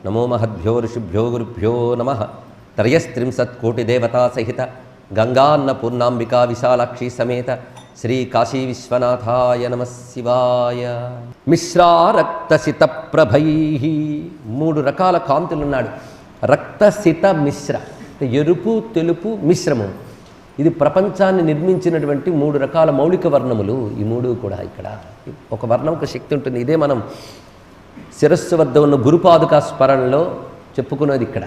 నమో మహద్భ్యో ఋషిభ్యో గురుభ్యో నమః. త్రయస్త్రింశత్కోటిదేవతా సహిత గంగాన్నపూర్ణాంబికా విశాలాక్షి సమేత శ్రీ కాశీ విశ్వనాథాయ నమః శివాయ. మిశ్రారక్తసిత ప్రభై, మూడు రకాల కాంతులున్నాడు. రక్తసిత మిశ్ర, ఎరుపు తెలుపు మిశ్రమం. ఇది ప్రపంచాన్ని నిర్మించినటువంటి మూడు రకాల మౌలిక వర్ణములు. ఈ మూడు కూడా ఇక్కడ ఒక వర్ణం ఒక శక్తి ఉంటుంది. ఇదే మనం శిరస్సు వద్ద ఉన్న గురుపాదుకా స్మరణలో చెప్పుకున్నది. ఇక్కడ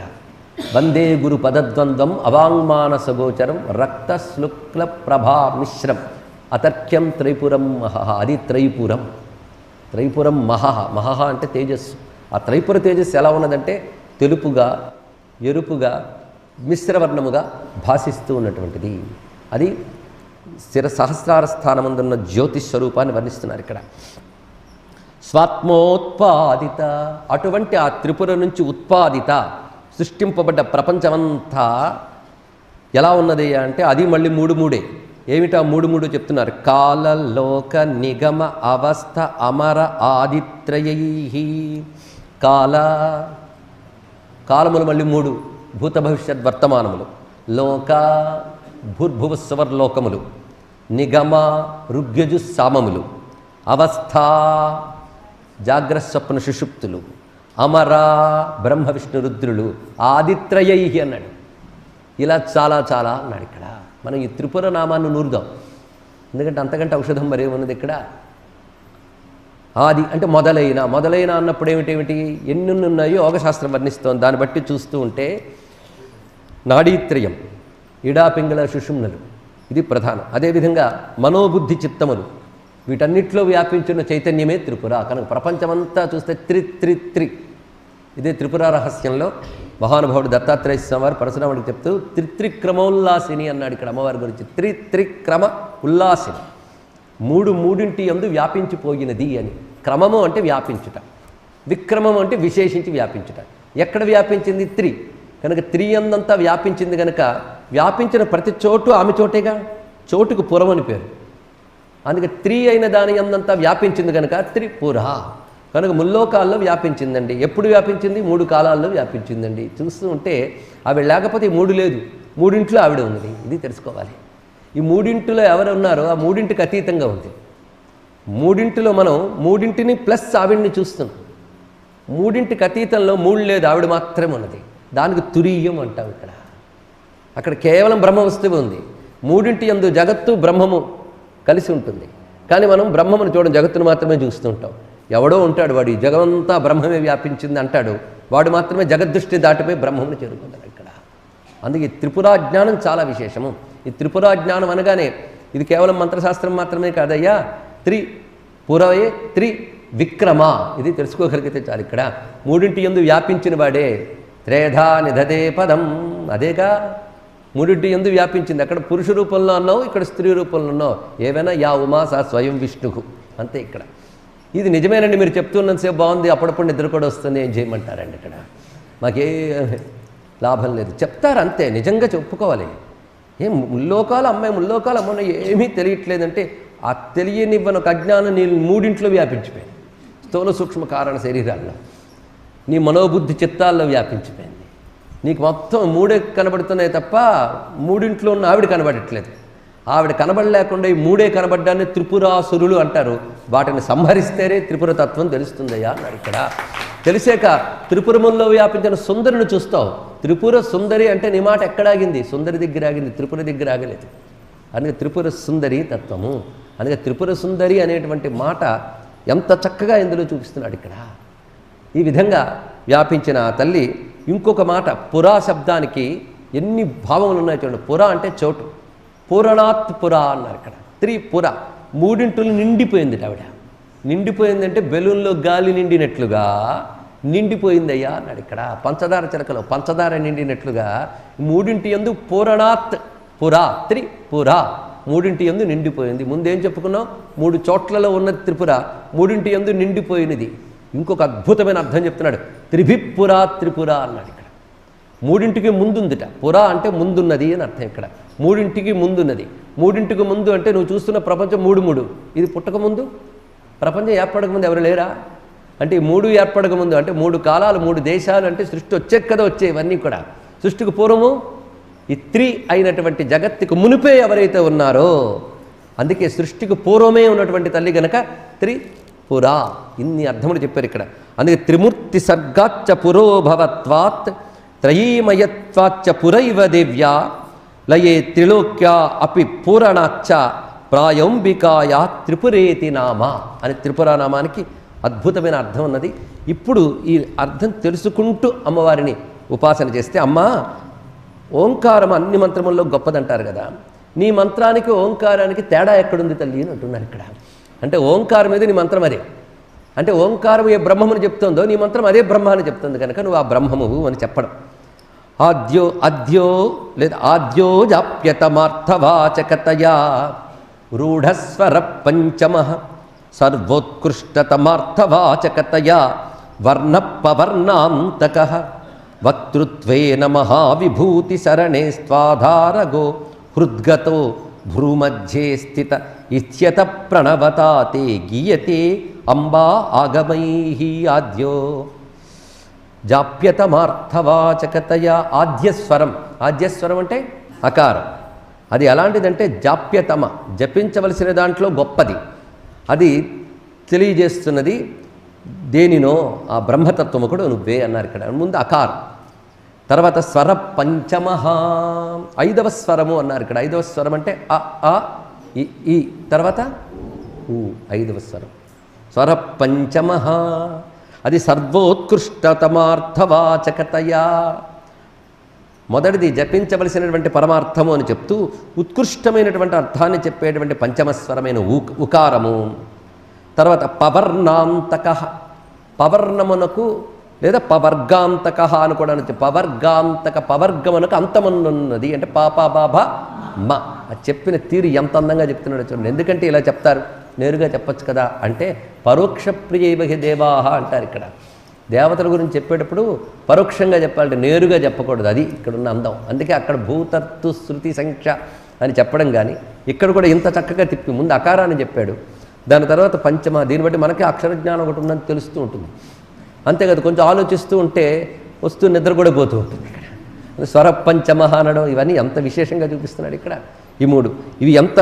వందే గురు పదద్వంద్వం అవాంగ్మానస గోచరం రక్త శుక్ల ప్రభా మిశ్రం అతర్క్యం త్రైపురం మహః. అది త్రైపురం. త్రైపురం మహః. మహః అంటే తేజస్సు. ఆ త్రైపుర తేజస్సు ఎలా ఉన్నదంటే తెలుపుగా ఎరుపుగా మిశ్రవర్ణముగా భాసిస్తూ ఉన్నటువంటిది. అది సహస్రార స్థానమందున్న జ్యోతిష్ స్వరూపాన్ని వర్ణిస్తున్నారు ఇక్కడ. స్వాత్మోత్పాదిత, అటువంటి ఆ త్రిపుర నుంచి ఉత్పాదిత సృష్టింపబడ్డ ప్రపంచమంతా ఎలా ఉన్నది అంటే అది మళ్ళీ మూడు మూడే. ఏమిటా మూడు మూడు చెప్తున్నారు. కాల లోక నిగమ అవస్థ అమర ఆదిత్రయై. కాలములు మళ్ళీ మూడు, భూత భవిష్యత్ వర్తమానములు. లోక భూర్భువ స్వర్లోకములు, నిగమ ఋగ్యజు సామములు, అవస్థ జాగ్రస్వప్న సుషుప్తులు, అమర బ్రహ్మ విష్ణు రుద్రులు, ఆదిత్రయై అన్నాడు. ఇలా చాలా చాలా అన్నాడు ఇక్కడ. మనం ఈ త్రిపుర నామాన్ని నూరుదాం, ఎందుకంటే అంతకంటే ఔషధం మరేమున్నది ఇక్కడ. ఆది అంటే మొదలైన అన్నప్పుడు ఏమిటేమిటి ఎన్ని ఉన్నాయో యోగశాస్త్రం వర్ణిస్తోంది. దాన్ని బట్టి చూస్తూ ఉంటే నాడీత్రయం, ఇడాపింగళ సుషుమ్నలు, ఇది ప్రధానం. అదేవిధంగా మనోబుద్ధి చిత్తములు, వీటన్నిటిలో వ్యాపించిన చైతన్యమే త్రిపుర. కనుక ప్రపంచమంతా చూస్తే త్రి. ఇదే త్రిపుర రహస్యంలో మహానుభావుడు దత్తాత్రేయ స్వామి వారు పరశురాముడికి చెప్తూ త్రిక్రమోల్లాసిని అన్నాడు ఇక్కడ అమ్మవారి గురించి. త్రిక్రమ ఉల్లాసిని, మూడింటి యందు వ్యాపించిపోయినది అని. క్రమము అంటే వ్యాపించుట, విక్రమము అంటే విశేషించి వ్యాపించుట. ఎక్కడ వ్యాపించింది? త్రి. కనుక త్రి అందంతా వ్యాపించింది కనుక వ్యాపించిన ప్రతి చోటు ఆమె చోటేగా. చోటుకు పురం అని పేరు. అందుకే త్రి అయిన దాని అందంతా వ్యాపించింది కనుక త్రిపుర. కనుక ముల్లోకాల్లో వ్యాపించిందండి. ఎప్పుడు వ్యాపించింది? మూడు కాలాల్లో వ్యాపించిందండి. చూస్తూ ఉంటే ఆవిడ లేకపోతే ఈ మూడు లేదు, మూడింట్లో ఆవిడ ఉన్నది. ఇది తెలుసుకోవాలి. ఈ మూడింటిలో ఎవరు ఉన్నారో ఆ మూడింటికి అతీతంగా ఉంది. మూడింటిలో మనం మూడింటిని ప్లస్ ఆవిడ్ని చూస్తున్నాం. మూడింటికి అతీతంలో మూడు లేదు, ఆవిడ మాత్రమే ఉన్నది. దానికి తురీయం అంటాం ఇక్కడ. అక్కడ కేవలం బ్రహ్మ వస్తువు ఉంది. మూడింటి యందు జగత్తు బ్రహ్మము కలిసి ఉంటుంది. కానీ మనం బ్రహ్మమును చూడడం, జగత్తును మాత్రమే చూస్తూ ఉంటాం. ఎవడో ఉంటాడు, వాడు ఈ జగమంతా బ్రహ్మమే వ్యాపించింది అంటాడు. వాడు మాత్రమే జగద్దృష్టి దాటిపోయి బ్రహ్మమును చేరుకుంటాడు ఇక్కడ. అందుకే త్రిపురాజ్ఞానం చాలా విశేషము. ఈ త్రిపురాజ్ఞానం అనగానే ఇది కేవలం మంత్రశాస్త్రం మాత్రమే కాదయ్యా. త్రిపురయే త్రి విక్రమ, ఇది తెలుసుకోగలిగితే చాలు. ఇక్కడ మూడింటి యందు వ్యాపించిన వాడే. త్రేధా నిధదే పదం, అదేగా మూడింటి యందు వ్యాపించింది. అక్కడ పురుష రూపంలో అన్నావు, ఇక్కడ స్త్రీ రూపంలో ఉన్నావు. ఏవైనా యా ఉమా సా స్వయం విష్ణువు అంతే ఇక్కడ. ఇది నిజమేనండి, మీరు చెప్తున్నంతసేపు బాగుంది, అప్పుడప్పుడు నిద్ర కూడా వస్తుంది, ఏం చేయమంటారండి ఇక్కడ. మాకే లాభం లేదు, చెప్తారు అంతే. నిజంగా చెప్పుకోవాలి. ఏం ముల్లోకాలు అమ్మాయి, ముల్లోకాలు అమ్మ ఏమీ తెలియట్లేదంటే ఆ తెలియనివ్వని ఒక అజ్ఞానం నీ మూడింట్లో వ్యాపించిపోయింది. స్థూల సూక్ష్మ కారణ శరీరాల్లో, నీ మనోబుద్ధి చిత్తాల్లో వ్యాపించిపోయింది. నీకు మొత్తం మూడే కనబడుతున్నాయి తప్ప మూడింట్లో ఉన్న ఆవిడ కనబడట్లేదు. ఆవిడ కనబడలేకుండా ఈ మూడే కనబడ్డాన్ని త్రిపురాసురులు అంటారు. వాటిని సంహరిస్తేనే త్రిపుర తత్వం తెలుస్తుందయ్యా అన్నాడు ఇక్కడ. తెలిసాక త్రిపురముల్లో వ్యాపించిన సుందరిని చూస్తావు. త్రిపుర సుందరి అంటే నీ మాట ఎక్కడాగింది? సుందరి దగ్గర ఆగింది, త్రిపుర దగ్గర ఆగలేదు. అందుకే త్రిపుర సుందరి తత్వము. అందుకే త్రిపుర సుందరి అనేటువంటి మాట ఎంత చక్కగా ఇందులో చూపిస్తున్నాడు ఇక్కడ. ఈ విధంగా వ్యాపించిన ఆ తల్లి. ఇంకొక మాట, పురా శబ్దానికి ఎన్ని భావములు ఉన్నాయి చూడండి. పుర అంటే చోటు, పూరణాత్ పుర అన్నారు ఇక్కడ. త్రిపుర, మూడింటులు నిండిపోయింది ఆవిడ. నిండిపోయిందంటే బెలూన్లో గాలి నిండినట్లుగా నిండిపోయిందయ్యా అన్నాడు ఇక్కడ. పంచదార చిలకలో పంచదార నిండినట్లుగా మూడింటి యందు పూరణాత్ పుర, త్రిపుర, మూడింటి యందు నిండిపోయింది. ముందేం చెప్పుకున్నాం? మూడు చోట్లలో ఉన్న త్రిపుర మూడింటి యందు నిండిపోయినది. ఇంకొక అద్భుతమైన అర్థం చెప్తున్నాడు. త్రిభిపురా త్రిపుర అన్నాడు ఇక్కడ. మూడింటికి ముందుందిట. పుర అంటే ముందున్నది అని అర్థం ఇక్కడ. మూడింటికి ముందున్నది. మూడింటికి ముందు అంటే నువ్వు చూస్తున్న ప్రపంచం మూడు. ఇది పుట్టక ముందు, ప్రపంచం ఏర్పడక ముందు ఎవరు లేరా? అంటే ఈ మూడు ఏర్పడక ముందు, అంటే 3 కాలాలు 3 దేశాలు, అంటే సృష్టి వచ్చాక కదా వచ్చాయి ఇవన్నీ కూడా. సృష్టికి పూర్వము ఈ అయినటువంటి జగత్తుకు మునిపే ఎవరైతే ఉన్నారో, అందుకే సృష్టికి పూర్వమే ఉన్నటువంటి తల్లి గనక త్రిపురా. ఇన్ని అర్థములు చెప్పారు ఇక్కడ. అందుకే త్రిమూర్తి సర్గాచ్చ పురోభవత్వాత్ త్రయీమయత్వాచ్చ పురైవ దేవ్యా లయే త్రిలోక్యా అపి పూరణాచ్చ ప్రాయంబికాయా త్రిపురేతి నామ అని త్రిపురా నామానికి అద్భుతమైన అర్థం ఉన్నది. ఇప్పుడు ఈ అర్థం తెలుసుకుంటూ అమ్మవారిని ఉపాసన చేస్తే, అమ్మ ఓంకారం అన్ని మంత్రముల్లో గొప్పదంటారు కదా, నీ మంత్రానికి ఓంకారానికి తేడా ఎక్కడుంది తల్లి అని అంటున్నారు ఇక్కడ. అంటే ఓంకారం మీద నీ మంత్రం అదే, అంటే ఓంకారం ఏ బ్రహ్మముని చెప్తుందో నీ మంత్రం అదే బ్రహ్మ అని చెప్తుంది కనుక నువ్వు ఆ బ్రహ్మము అని చెప్పడం. ఆద్యో జాప్యతమార్థవాచకతయా రూఢస్వర పంచమ సర్వోత్కృష్టతమార్థవాచకతయా వర్ణపవర్ణాంతక వక్తృత్వేన మహావిభూతి శరణే స్వాధారగో హృద్గతో భ్రూమధ్యే స్థిత ఇత్యత ప్రణవతాతే గీయతే అంబా ఆగమైః ఆద్యో జాప్యతమార్థవాచకతయా. ఆద్యస్వరం అంటే అకారం. అది ఎలాంటిదంటే జాప్యతమ, జపించవలసిన దాంట్లో గొప్పది. అది తెలియజేస్తున్నది దేనినో ఆ బ్రహ్మతత్వము కూడా నువ్వే అన్నారు ఇక్కడ. ముందు అకారం, తర్వాత స్వర పంచమః 5వ స్వరము అన్నారు ఇక్కడ. 5వ స్వరం అంటే అ ఆ ఈ తర్వాత ఊ 5వ స్వరం స్వర పంచమః. అది సర్వోత్కృష్టతమార్థవాచకతయా. మొదటిది జపించవలసినటువంటి పరమార్థము అని చెప్తూ ఉత్కృష్టమైనటువంటి అర్థాన్ని చెప్పేటువంటి పంచమస్వరమైన ఉకారము. తర్వాత పవర్ణాంతక, పవర్ణమునకు లేదా పవర్గాంతక అని కూడా అనొచ్చు. పవర్గాంతక, పవర్గమునకు అంతమనున్నది అంటే పాపా బాబా మ. చెప్పిన తీరు ఎంత అందంగా చెప్తున్నాడు చూడండి. ఎందుకంటే ఇలా చెప్తారు, నేరుగా చెప్పచ్చు కదా అంటే పరోక్ష ప్రియైవహి దేవాహ అంటారు ఇక్కడ. దేవతల గురించి చెప్పేటప్పుడు పరోక్షంగా చెప్పాలంటే నేరుగా చెప్పకూడదు, అది ఇక్కడున్న అందం. అందుకే అక్కడ భూతత్తు శృతి సంఖ్య అని చెప్పడం కానీ ఇక్కడ కూడా ఇంత చక్కగా తిప్పి ముందు అకారాన్ని చెప్పాడు, దాని తర్వాత పంచమ. దీన్ని బట్టి మనకి అక్షరజ్ఞానం ఒకటి ఉందని తెలుస్తూ ఉంటుంది. అంతే కదా, కొంచెం ఆలోచిస్తూ ఉంటే వస్తూ నిద్ర కూడా పోతూ ఉంటుంది ఇక్కడ. స్వర పంచమ అనడం ఇవన్నీ ఎంత విశేషంగా చూపిస్తున్నాడు ఇక్కడ. ఈ 3 ఇవి ఎంత.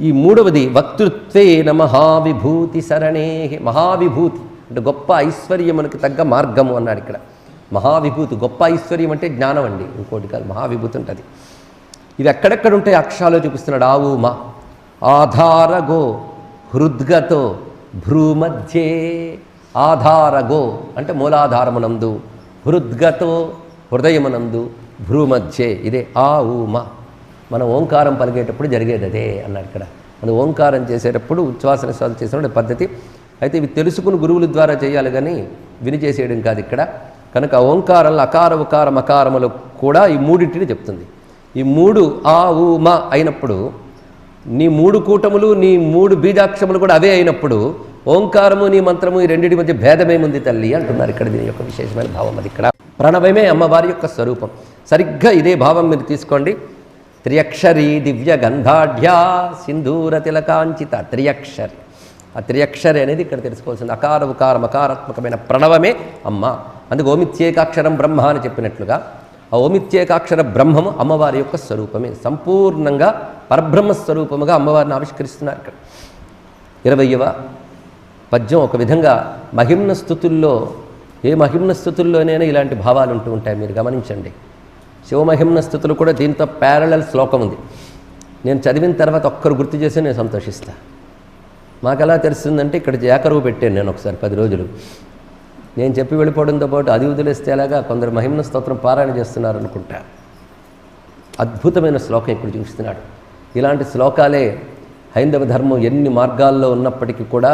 ఈ 3వది వక్తృత్వేన మహావిభూతి శరణే. మహావిభూతి అంటే గొప్ప ఐశ్వర్యమునకు తగ్గ మార్గము అన్నాడు ఇక్కడ. మహావిభూతి గొప్ప ఐశ్వర్యం అంటే జ్ఞానం అండి, ఇంకోటి కాదు. మహావిభూతి ఉంటుంది. ఇవి ఎక్కడెక్కడ ఉంటాయి అక్షరాలు చూపిస్తున్నాడు. ఆవు మా ఆధారగో హృద్గతో భ్రూమధ్యే. ఆధారగో అంటే మూలాధారమునందు, హృద్గతో హృదయమునందు, భ్రూమధ్యే ఇదే ఆ ఊమ. మనం ఓంకారం పలికేటప్పుడు జరిగేది అదే అన్నాడు ఇక్కడ. మనం ఓంకారం చేసేటప్పుడు ఉచ్ఛ్వాస నిశ్వాస చేసినప్పుడు పద్ధతి అయితే ఇవి తెలుసుకుని గురువుల ద్వారా చేయాలి కానీ విని చేసేయడం కాదు ఇక్కడ. కనుక ఓంకారంలో అకార ఉకార మకారములు కూడా ఈ 3టిని చెప్తుంది. ఈ 3 ఆ ఊ మ అయినప్పుడు నీ 3 కూటములు నీ 3 బీజాక్షములు కూడా అవే అయినప్పుడు ఓంకారము నీ మంత్రము ఈ రెండింటి మధ్య భేదమేముంది తల్లి అంటున్నారు ఇక్కడ. దీని యొక్క విశేషమైన భావం అది ఇక్కడ. ప్రణవమే అమ్మవారి యొక్క స్వరూపం. సరిగ్గా ఇదే భావం మీరు తీసుకోండి. త్రియక్షరీ దివ్య గంధాఢ్యా సింధూర తిలకాంచిత. త్రియక్షరి, ఆ త్రియక్షరి అనేది ఇక్కడ తెలుసుకోవాల్సింది. అకార ఉకార మకారాత్మకమైన ప్రణవమే అమ్మ. అందుకు ఓమిత్యేకాక్షరం బ్రహ్మ అని చెప్పినట్లుగా ఆ ఓమిత్యేకాక్షర బ్రహ్మము అమ్మవారి యొక్క స్వరూపమే. సంపూర్ణంగా పరబ్రహ్మ స్వరూపముగా అమ్మవారిని ఆవిష్కరిస్తున్నారు ఇక్కడ. 20వ పద్యం ఒక విధంగా మహిమ్న స్థుతుల్లో, ఏ మహిమ్న స్థుతుల్లోనైనా ఇలాంటి భావాలు ఉంటూ ఉంటాయి, మీరు గమనించండి. శివమహిమ్న స్థుతులు కూడా దీంతో ప్యారలల్ శ్లోకం ఉంది. నేను చదివిన తర్వాత ఒక్కరు గుర్తు చేసి నేను సంతోషిస్తా. మాకు ఎలా తెలుస్తుందంటే ఇక్కడ ఏకరువు పెట్టాను నేను ఒకసారి 10 రోజులు. నేను చెప్పి వెళ్ళిపోవడంతో పాటు అది వదిలేస్తే ఎలాగా కొందరు మహిమ్న స్తోత్రం పారాయణ చేస్తున్నారు అనుకుంటా. అద్భుతమైన శ్లోకం ఇప్పుడు చూస్తున్నాడు. ఇలాంటి శ్లోకాలే హైందవ ధర్మం ఎన్ని మార్గాల్లో ఉన్నప్పటికీ కూడా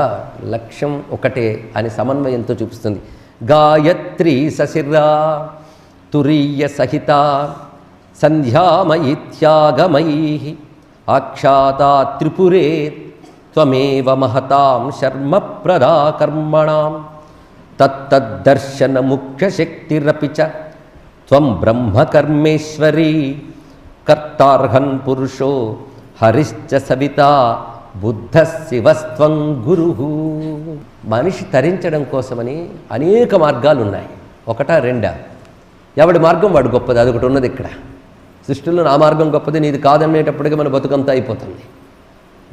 లక్ష్యం ఒకటే అని సమన్వయంతో చూపిస్తుంది. గాయత్రీ సశిరా తురీయ సహిత సంధ్యామయీ త్యాగమయీ ఆఖ్యాతా త్రిపురే త్వమేవ మహతాం శర్మ ప్రదా కర్మణాం తత్తద్దర్శన ముఖ్య శక్తిరపి చ త్వం బ్రహ్మకర్మేశ్వరీ కర్తార్హన్ పురుషో హరిశ్చ సవితా బుద్ధ శివస్త్వం గురు. మనిషి తరించడం కోసమని అనేక మార్గాలు ఉన్నాయి. ఒకటా రెండా? ఎవడి మార్గం వాడు గొప్పది, అదొకటి ఉన్నది ఇక్కడ సృష్టిలో. నా మార్గం గొప్పది, నీది కాదనేటప్పటికీ మన బతుకంతా అయిపోతుంది.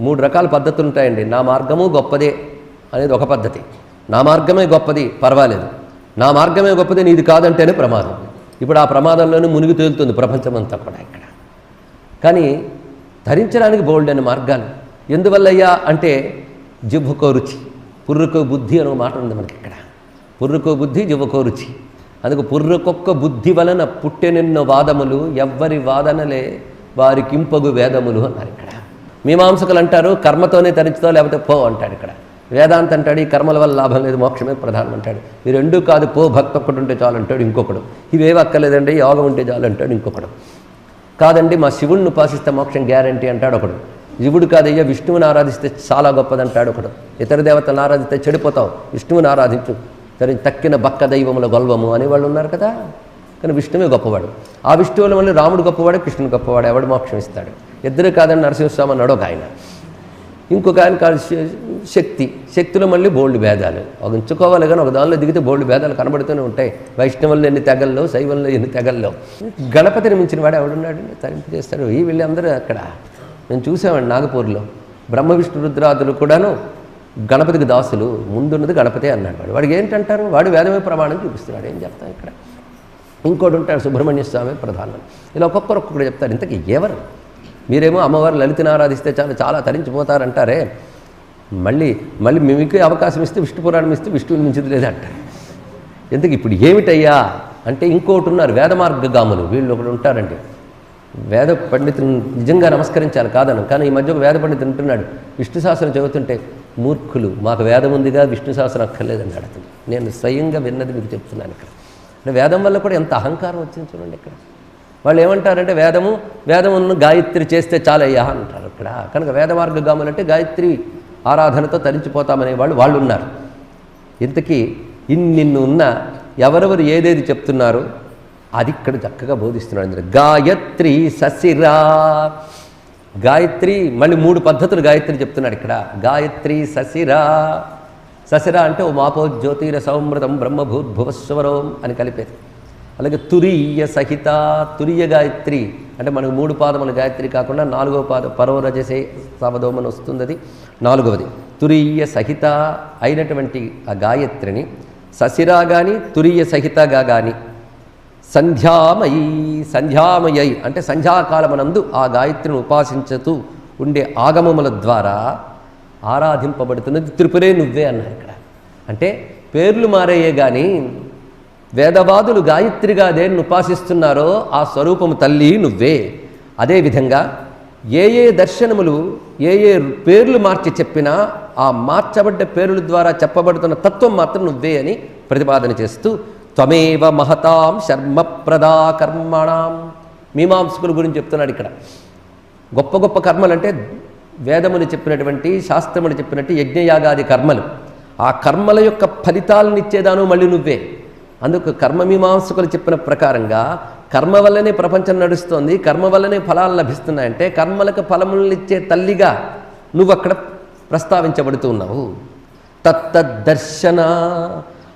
3 రకాల పద్ధతులు ఉంటాయండి. నా మార్గము గొప్పదే అనేది ఒక పద్ధతి. నా మార్గమే గొప్పది, పర్వాలేదు. నా మార్గమే గొప్పది, నీది కాదంటేనే ప్రమాదం. ఇప్పుడు ఆ ప్రమాదంలోనే మునిగి తేలుతుంది ప్రపంచమంతా కూడా ఇక్కడ. కానీ ధరించడానికి బోల్డ్ అనే మార్గాలు. ఎందువల్లయ్యా అంటే జివ్వుకో రుచి, పుర్రుకో బుద్ధి అనే మాట ఉంది మనకి ఇక్కడ. పుర్రుకో బుద్ధి, జివ్వుకో రుచి. అందుకు పుర్రుకొక్క బుద్ధి వలన పుట్టెనిన్న వాదములు, ఎవ్వరి వాదనలే వారికింపగు వేదములు అన్నారు ఇక్కడ. మీమాంసకులు అంటారు కర్మతోనే తరించుతో లేకపోతే పో అంటాడు ఇక్కడ. వేదాంత అంటాడు ఈ కర్మల వల్ల లాభం లేదు, మోక్షమే ప్రధానం అంటాడు. ఈ రెండూ కాదు, పో భక్తి ఒక్కటి ఉంటే చాలు అంటాడు ఇంకొకడు. ఇవేవి అక్కర్లేదండి, యోగం ఉంటే చాలు అంటాడు ఇంకొకడు. కాదండి మా శివుడిని ఉపాసిస్తే మోక్షం గ్యారంటీ అంటాడు ఒకడు. శివుడు కాదయ్యా విష్ణువుని ఆరాధిస్తే చాలా గొప్పదంటాడు ఒకడు. ఇతర దేవతలను ఆరాధిస్తే చెడిపోతావు, విష్ణువుని ఆరాధించు, సరే తక్కిన బక్క దైవముల గొల్వము అనేవాళ్ళు ఉన్నారు కదా. కానీ విష్ణువే గొప్పవాడు. ఆ విష్ణువుల వల్ల రాముడు గొప్పవాడు, కృష్ణుడు గొప్పవాడు. ఎవడు మోక్షం ఇస్తాడు? ఇద్దరు కాదని నరసింహస్వామి అన్నాడు ఒక ఆయన. ఇంకొక ఆయన కాదు శక్తి. శక్తిలో మళ్ళీ బోల్డ్ భేదాలు. ఒక ఉంచుకోవాలి కానీ ఒక దానిలో దిగితే బోల్డ్ భేదాలు కనబడుతూనే ఉంటాయి. వైష్ణవుల్లో ఎన్ని తెగల్లో, శైవంలో ఎన్ని తెగల్లో. గణపతిని మించిన వాడు ఎవడున్నాడు తరింపు చేస్తాడు. ఈ వీళ్ళందరూ అక్కడ నేను చూసామండి నాగపూర్లో. బ్రహ్మ విష్ణు రుద్రాదులు కూడాను గణపతికి దాసులు. ముందున్నది గణపతి అన్నాడు వాడు. వాడికి ఏంటంటారు? వాడు వేదమే ప్రమాణం చూపిస్తున్నాడు. ఏం చెప్తాం ఇక్కడ? ఇంకోటి ఉంటాడు సుబ్రహ్మణ్య స్వామి ప్రధానం. ఇలా ఒక్కొక్కరు చెప్తారు. ఇంతకీ ఎవరు? మీరేమో అమ్మవారు లలితని ఆరాధిస్తే చాలా తరించిపోతారంటారే. మళ్ళీ మీకు అవకాశం ఇస్తే విష్ణు పురాణం ఇస్తే విష్ణువుని మించింది లేదంటారు. ఎందుకు ఇప్పుడు ఏమిటయ్యా అంటే ఇంకోటి ఉన్నారు వేద మార్గగాములు. వీళ్ళు ఒకడు ఉంటారండి. వేద పండితులు నిజంగా నమస్కరించాలి కాదను. కానీ ఈ మధ్య ఒక వేద పండితులు ఉంటున్నాడు. విష్ణు సహస్రం చదువుతుంటే మూర్ఖులు, మాకు వేదం ఉందిగా విష్ణు సహస్రం అక్కర్లేదన్నాడు అతను. నేను స్వయంగా విన్నది మీకు చెప్తున్నాను ఇక్కడ. అంటే వేదం వల్ల కూడా ఎంత అహంకారం వచ్చింది చూడండి ఇక్కడ. వాళ్ళు ఏమంటారంటే వేదమును గాయత్రి చేస్తే చాలయ్యా అంటారు ఇక్కడ. కనుక వేద మార్గగాములు అంటే గాయత్రి ఆరాధనతో తరించిపోతామనే వాళ్ళు ఉన్నారు. ఇంతకీ ఇన్నిన్ను ఉన్న ఎవరెవరు ఏదేది చెప్తున్నారు అది ఇక్కడ చక్కగా బోధిస్తున్నాడు. అందరూ గాయత్రి ససిరా. గాయత్రి మళ్ళీ 3 పద్ధతులు గాయత్రి చెప్తున్నాడు ఇక్కడ. గాయత్రి ససిరా. ససిరా అంటే ఓ మాపో జ్యోతిర సౌమృతం బ్రహ్మభూర్భువస్వరం అని కలిపేది. అలాగే తురీయ సహిత. తురీయ గాయత్రి అంటే మనకు 3 పాదముల గాయత్రి కాకుండా 4వ పాదం పరోరజసే సవదోమని వస్తుంది. అది 4వది. తురీయ సహిత అయినటువంటి ఆ గాయత్రిని ససిరా కానీ తురీయ సహితగా కానీ సంధ్యామయై అంటే సంధ్యాకాలమనందు ఆ గాయత్రిని ఉపాసించుతూ ఉండే ఆగమముల ద్వారా ఆరాధింపబడుతున్నది త్రిపురే నువ్వే అన్నారు ఇక్కడ. అంటే పేర్లు మారేయే కానీ వేదవాదులు గాయత్రిగా దేన్ని ఉపాసిస్తున్నారో ఆ స్వరూపము తల్లి నువ్వే. అదేవిధంగా ఏ దర్శనములు ఏ పేర్లు మార్చి చెప్పినా ఆ మార్చబడ్డ పేర్ల ద్వారా చెప్పబడుతున్న తత్వం మాత్రం నువ్వే అని ప్రతిపాదన చేస్తూ త్వమేవ మహతాం శర్మప్రదా కర్మణాం. మీమాంసకుల గురించి చెప్తున్నాడు ఇక్కడ. గొప్ప గొప్ప కర్మలు అంటే వేదములు చెప్పినటువంటి శాస్త్రములు చెప్పినట్టు యజ్ఞయాగాది కర్మలు. ఆ కర్మల యొక్క ఫలితాలను ఇచ్చేదాను మళ్ళీ నువ్వే. అందుకు కర్మమీమాంసకులు చెప్పిన ప్రకారంగా కర్మ వల్లనే ప్రపంచం నడుస్తోంది, కర్మ వల్లనే ఫలాలు లభిస్తున్నాయంటే కర్మలకు ఫలములను ఇచ్చే తల్లిగా నువ్వు అక్కడ ప్రస్తావించబడుతూ ఉన్నావు. తత్తద్దర్శన.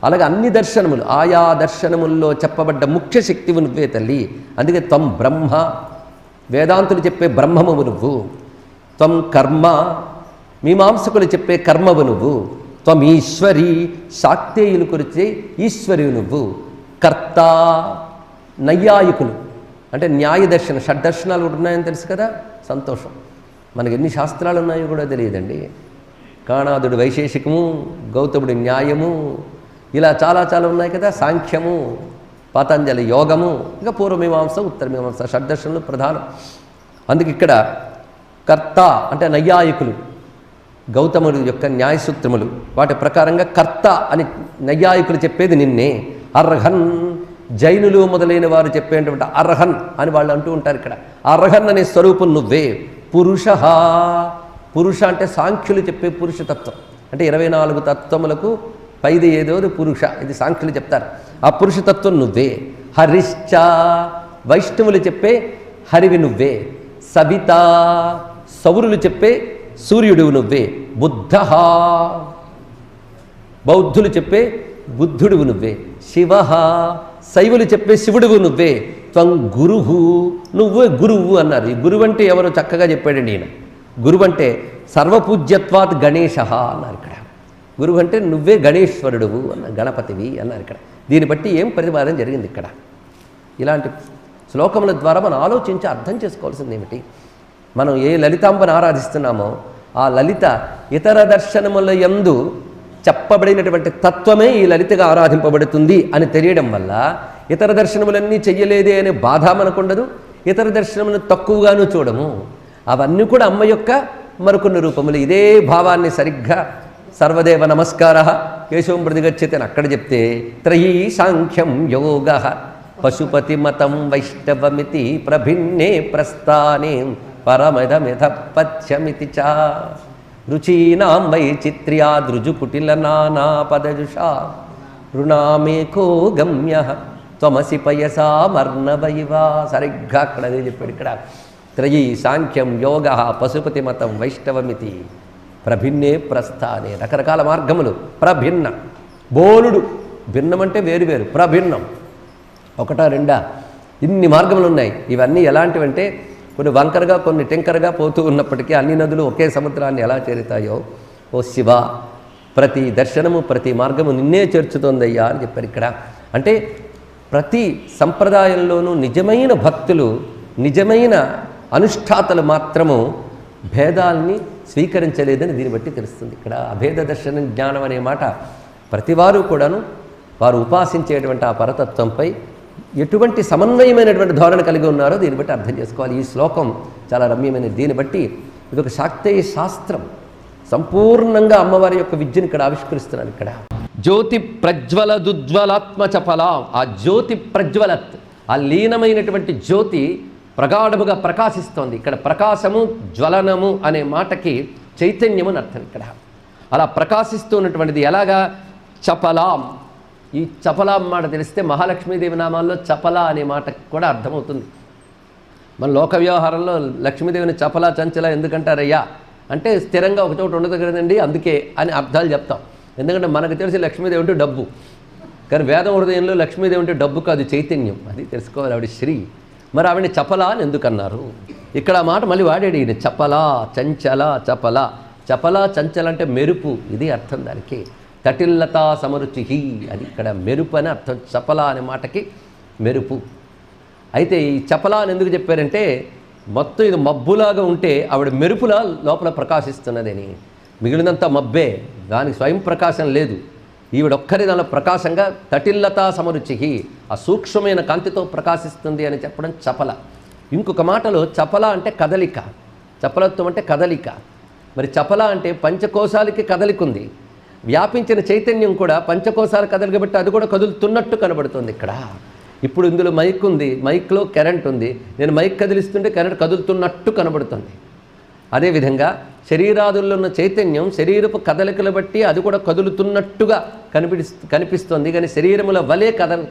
అలాగే అన్ని దర్శనములు ఆయా దర్శనముల్లో చెప్పబడ్డ ముఖ్య శక్తివు నువ్వే తల్లి. అందుకే త్వం బ్రహ్మ. వేదాంతులు చెప్పే బ్రహ్మము నువ్వు. త్వం కర్మ. మీమాంసకులు చెప్పే కర్మవు నువ్వు. త్వం ఈశ్వరి. శాక్తేయులు కురిచే ఈశ్వరి నువ్వు. కర్త. నైయాయికులు అంటే న్యాయ దర్శనం. షడ్దర్శనాలు కూడా ఉన్నాయని తెలుసు కదా, సంతోషం. మనకి ఎన్ని శాస్త్రాలు ఉన్నాయో కూడా తెలియదండి. కాణాదుడు వైశేషికము, గౌతముడి న్యాయము, ఇలా చాలా ఉన్నాయి కదా. సాంఖ్యము, పతంజలి యోగము, ఇక పూర్వమీమాంస ఉత్తరమీమాంస షడ్దర్శనలు ప్రధానం. అందుకు ఇక్కడ కర్త అంటే నైయాయికులు, గౌతముడు యొక్క న్యాయసూత్రములు వాటి ప్రకారంగా కర్త అని నైయాయికులు చెప్పేది నిన్నే. అర్హన్. జైనులు మొదలైన వారు చెప్పేటువంటి అర్హన్ అని వాళ్ళు అంటూ ఉంటారు ఇక్కడ. అర్హన్ అనే స్వరూపం నువ్వే. పురుష. పురుష అంటే సాంఖ్యులు చెప్పే పురుషతత్వం అంటే 24 తత్వములకు పైది ఏదోది పురుష. ఇది సాంఖ్యులు చెప్తారు. ఆ పురుషతత్వం నువ్వే. హరిశ్చ. వైష్ణవులు చెప్పే హరివి నువ్వే. సవిత. సౌరులు చెప్పే సూర్యుడు నువ్వే. బుద్ధ, బౌద్ధులు చెప్పే బుద్ధుడువు నువ్వే. శివ, శైవులు చెప్పే శివుడువు నువ్వే. త్వం గురువు, నువ్వే గురువు అన్నారు. ఈ గురువు అంటే ఎవరో చక్కగా చెప్పాడండి ఈయన. గురువు అంటే సర్వపూజ్యత్వాత్ గణేశ అన్నారు ఇక్కడ. గురువు అంటే నువ్వే గణేశ్వరుడువు అన్న, గణపతివి అన్నారు ఇక్కడ. దీన్ని బట్టి ఏం ప్రతిపాదన జరిగింది ఇక్కడ? ఇలాంటి శ్లోకముల ద్వారా మనం ఆలోచించి అర్థం చేసుకోవాల్సింది ఏమిటి? మనం ఏ లలితాంబను ఆరాధిస్తున్నామో ఆ లలిత ఇతర దర్శనముల యందు చెప్పబడినటువంటి తత్వమే ఈ లలితగా ఆరాధింపబడుతుంది అని తెలియడం వల్ల ఇతర దర్శనములన్నీ చెయ్యలేదే అనే బాధ మనకుండదు, ఇతర దర్శనములను తక్కువగాను చూడము. అవన్నీ కూడా అమ్మ యొక్క మరికొన్ని రూపములు. ఇదే భావాన్ని సరిగ్గా సర్వదేవ నమస్కార కేశవం ప్రతిగచ్చతి అని అక్కడ చెప్తే త్రయీ సాంఖ్యం యోగ పశుపతి మతం వైష్ణవమితి ప్రభిన్నే ప్రస్థానే పరమదమిథ పథ్యమితి చ రుచీనాం వైచిత్ర్యాదృజుకుటిల నానాపదజుషా రుణామేకో గమ్య త్వమసి పయసామర్ణవైవా. సరిగ్గా అక్కడ అదే చెప్పాడు ఇక్కడ. త్రయీ సాంఖ్యం యోగ పశుపతి మతం వైష్ణవమితి ప్రభిన్నే ప్రస్థానే. రకరకాల మార్గములు. ప్రభిన్న, బోలుడు. భిన్నం అంటే వేరువేరు, ప్రభిన్నం. ఒకటా రెండా, ఇన్ని మార్గములు ఉన్నాయి. ఇవన్నీ ఎలాంటివంటే కొన్ని వంకరగా కొన్ని టెంకరగా పోతూ ఉన్నప్పటికీ అన్ని నదులు ఒకే సముద్రాన్ని ఎలా చేరుతాయో, ఓ శివ ప్రతి దర్శనము ప్రతి మార్గము నిన్నే చేర్చుతోందయ్యా అని చెప్పారు ఇక్కడ. అంటే ప్రతి సంప్రదాయంలోనూ నిజమైన భక్తులు, నిజమైన అనుష్ఠాతలు మాత్రము భేదాల్ని స్వీకరించలేదని దీన్ని బట్టి తెలుస్తుంది ఇక్కడ. అభేద దర్శన జ్ఞానం అనే మాట ప్రతివారు కూడాను వారు ఉపాసించేటువంటి ఆ పరతత్వంపై ఎటువంటి సమన్వయమైనటువంటి ధోరణి కలిగి ఉన్నారో దీన్ని బట్టి అర్థం చేసుకోవాలి. ఈ శ్లోకం చాలా రమ్యమైనది. దీన్ని బట్టి ఇదొక శాక్తేయ శాస్త్రం. సంపూర్ణంగా అమ్మవారి యొక్క విద్యను ఇక్కడ ఆవిష్కరిస్తున్నాను. ఇక్కడ జ్యోతి ప్రజ్వల దుజ్వలాత్మ చపల. ఆ జ్యోతి ప్రజ్వలత్, ఆ లీనమైనటువంటి జ్యోతి ప్రగాఢముగా ప్రకాశిస్తోంది. ఇక్కడ ప్రకాశము జ్వలనము అనే మాటకి చైతన్యము అని అర్థం ఇక్కడ. అలా ప్రకాశిస్తున్నటువంటిది ఎలాగా? చపలాం. ఈ చపలాం మాట తెలిస్తే మహాలక్ష్మీదేవి నామాల్లో చపల అనే మాట కూడా అర్థమవుతుంది. మన లోక వ్యవహారంలో లక్ష్మీదేవిని చపల చంచల ఎందుకంటారయ్యా అంటే స్థిరంగా ఒక చోట ఉండదు కదండి అందుకే అని అర్థాలు చెప్తాం. ఎందుకంటే మనకు తెలిసి లక్ష్మీదేవి అంటే డబ్బు, కానీ వేద హృదయంలో లక్ష్మీదేవి అంటే డబ్బు కాదు, చైతన్యం. అది తెలుసుకోవాలి. ఆవిడ శ్రీ. మరి ఆవిడని చపల అని ఎందుకన్నారు? ఇక్కడ ఆ మాట మళ్ళీ వాడాడు ఈయన. చపల, చంచల, చపల. చపల చంచల అంటే మెరుపు, ఇది అర్థం దానికి. తటిల్లతా సమరుచి, అది ఇక్కడ మెరుపు అని అర్థం. చపల అనే మాటకి మెరుపు. అయితే ఈ చపల అని ఎందుకు చెప్పారంటే మొత్తం ఇది మబ్బులాగా ఉంటే ఆవిడ మెరుపులా లోపల ప్రకాశిస్తున్నదని. మిగిలినంత మబ్బే, దానికి స్వయం ప్రకాశం లేదు. ఈవిడొక్కరి దానిలో ప్రకాశంగా తటిల్లతా సమరుచికి, ఆ సూక్ష్మమైన కాంతితో ప్రకాశిస్తుంది అని చెప్పడం చపల. ఇంకొక మాటలో చపల అంటే కదలిక, చపలత్వం అంటే కదలిక. మరి చపల అంటే పంచకోశాలకి కదలిక ఉంది. వ్యాపించిన చైతన్యం కూడా పంచకోశాలు కదలిక బట్టి అది కూడా కదులుతున్నట్టు కనబడుతుంది ఇక్కడ. ఇప్పుడు ఇందులో మైక్ ఉంది, మైక్లో కరెంట్ ఉంది. నేను మైక్ కదిలిస్తుంటే కరెంట్ కదులుతున్నట్టు కనబడుతుంది. అదేవిధంగా శరీరాదుల్లో ఉన్న చైతన్యం శరీరపు కదలికలు బట్టి అది కూడా కదులుతున్నట్టుగా కనిపిస్తుంది. కానీ శరీరముల వలె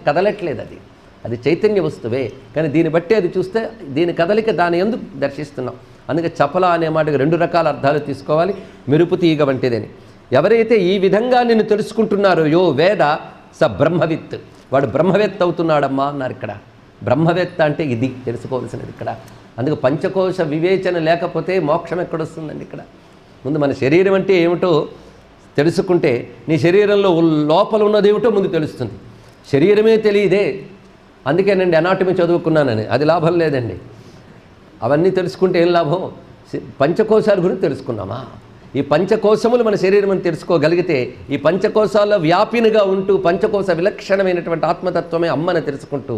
కదలట్లేదు. అది చైతన్య వస్తువే. కానీ దీన్ని బట్టి అది చూస్తే దీని కదలిక దాని యందు దర్శిస్తున్నాం. అందుకే చపల అనే మాటకి రెండు రకాల అర్థాలు తీసుకోవాలి. మెరుపు తీగ వంటిదని. ఎవరైతే ఈ విధంగా నిన్ను తెలుసుకుంటున్నారో యో వేద స బ్రహ్మవిత్, వాడు బ్రహ్మవేత్త అవుతున్నాడమ్మా అన్నారు ఇక్కడ. బ్రహ్మవేత్త అంటే ఇది తెలుసుకోవాల్సినది ఇక్కడ. అందుకు పంచకోశ వివేచన లేకపోతే మోక్షం ఎక్కడొస్తుందండి ఇక్కడ. ముందు మన శరీరం అంటే ఏమిటో తెలుసుకుంటే నీ శరీరంలో లోపల ఉన్నదేమిటో ముందు తెలుస్తుంది. శరీరమే తెలియదే, అందుకేనండి అనాటమీ చదువుకున్నానని. అది లాభం లేదండి. అవన్నీ తెలుసుకుంటే ఏం లాభం? పంచకోశాల గురించి తెలుసుకున్నామా? ఈ పంచకోశములు మన శరీరం అని తెలుసుకోగలిగితే ఈ పంచకోశాల వ్యాపినిగా ఉంటూ పంచకోశ విలక్షణమైనటువంటి ఆత్మతత్వమే అమ్మని తెలుసుకుంటూ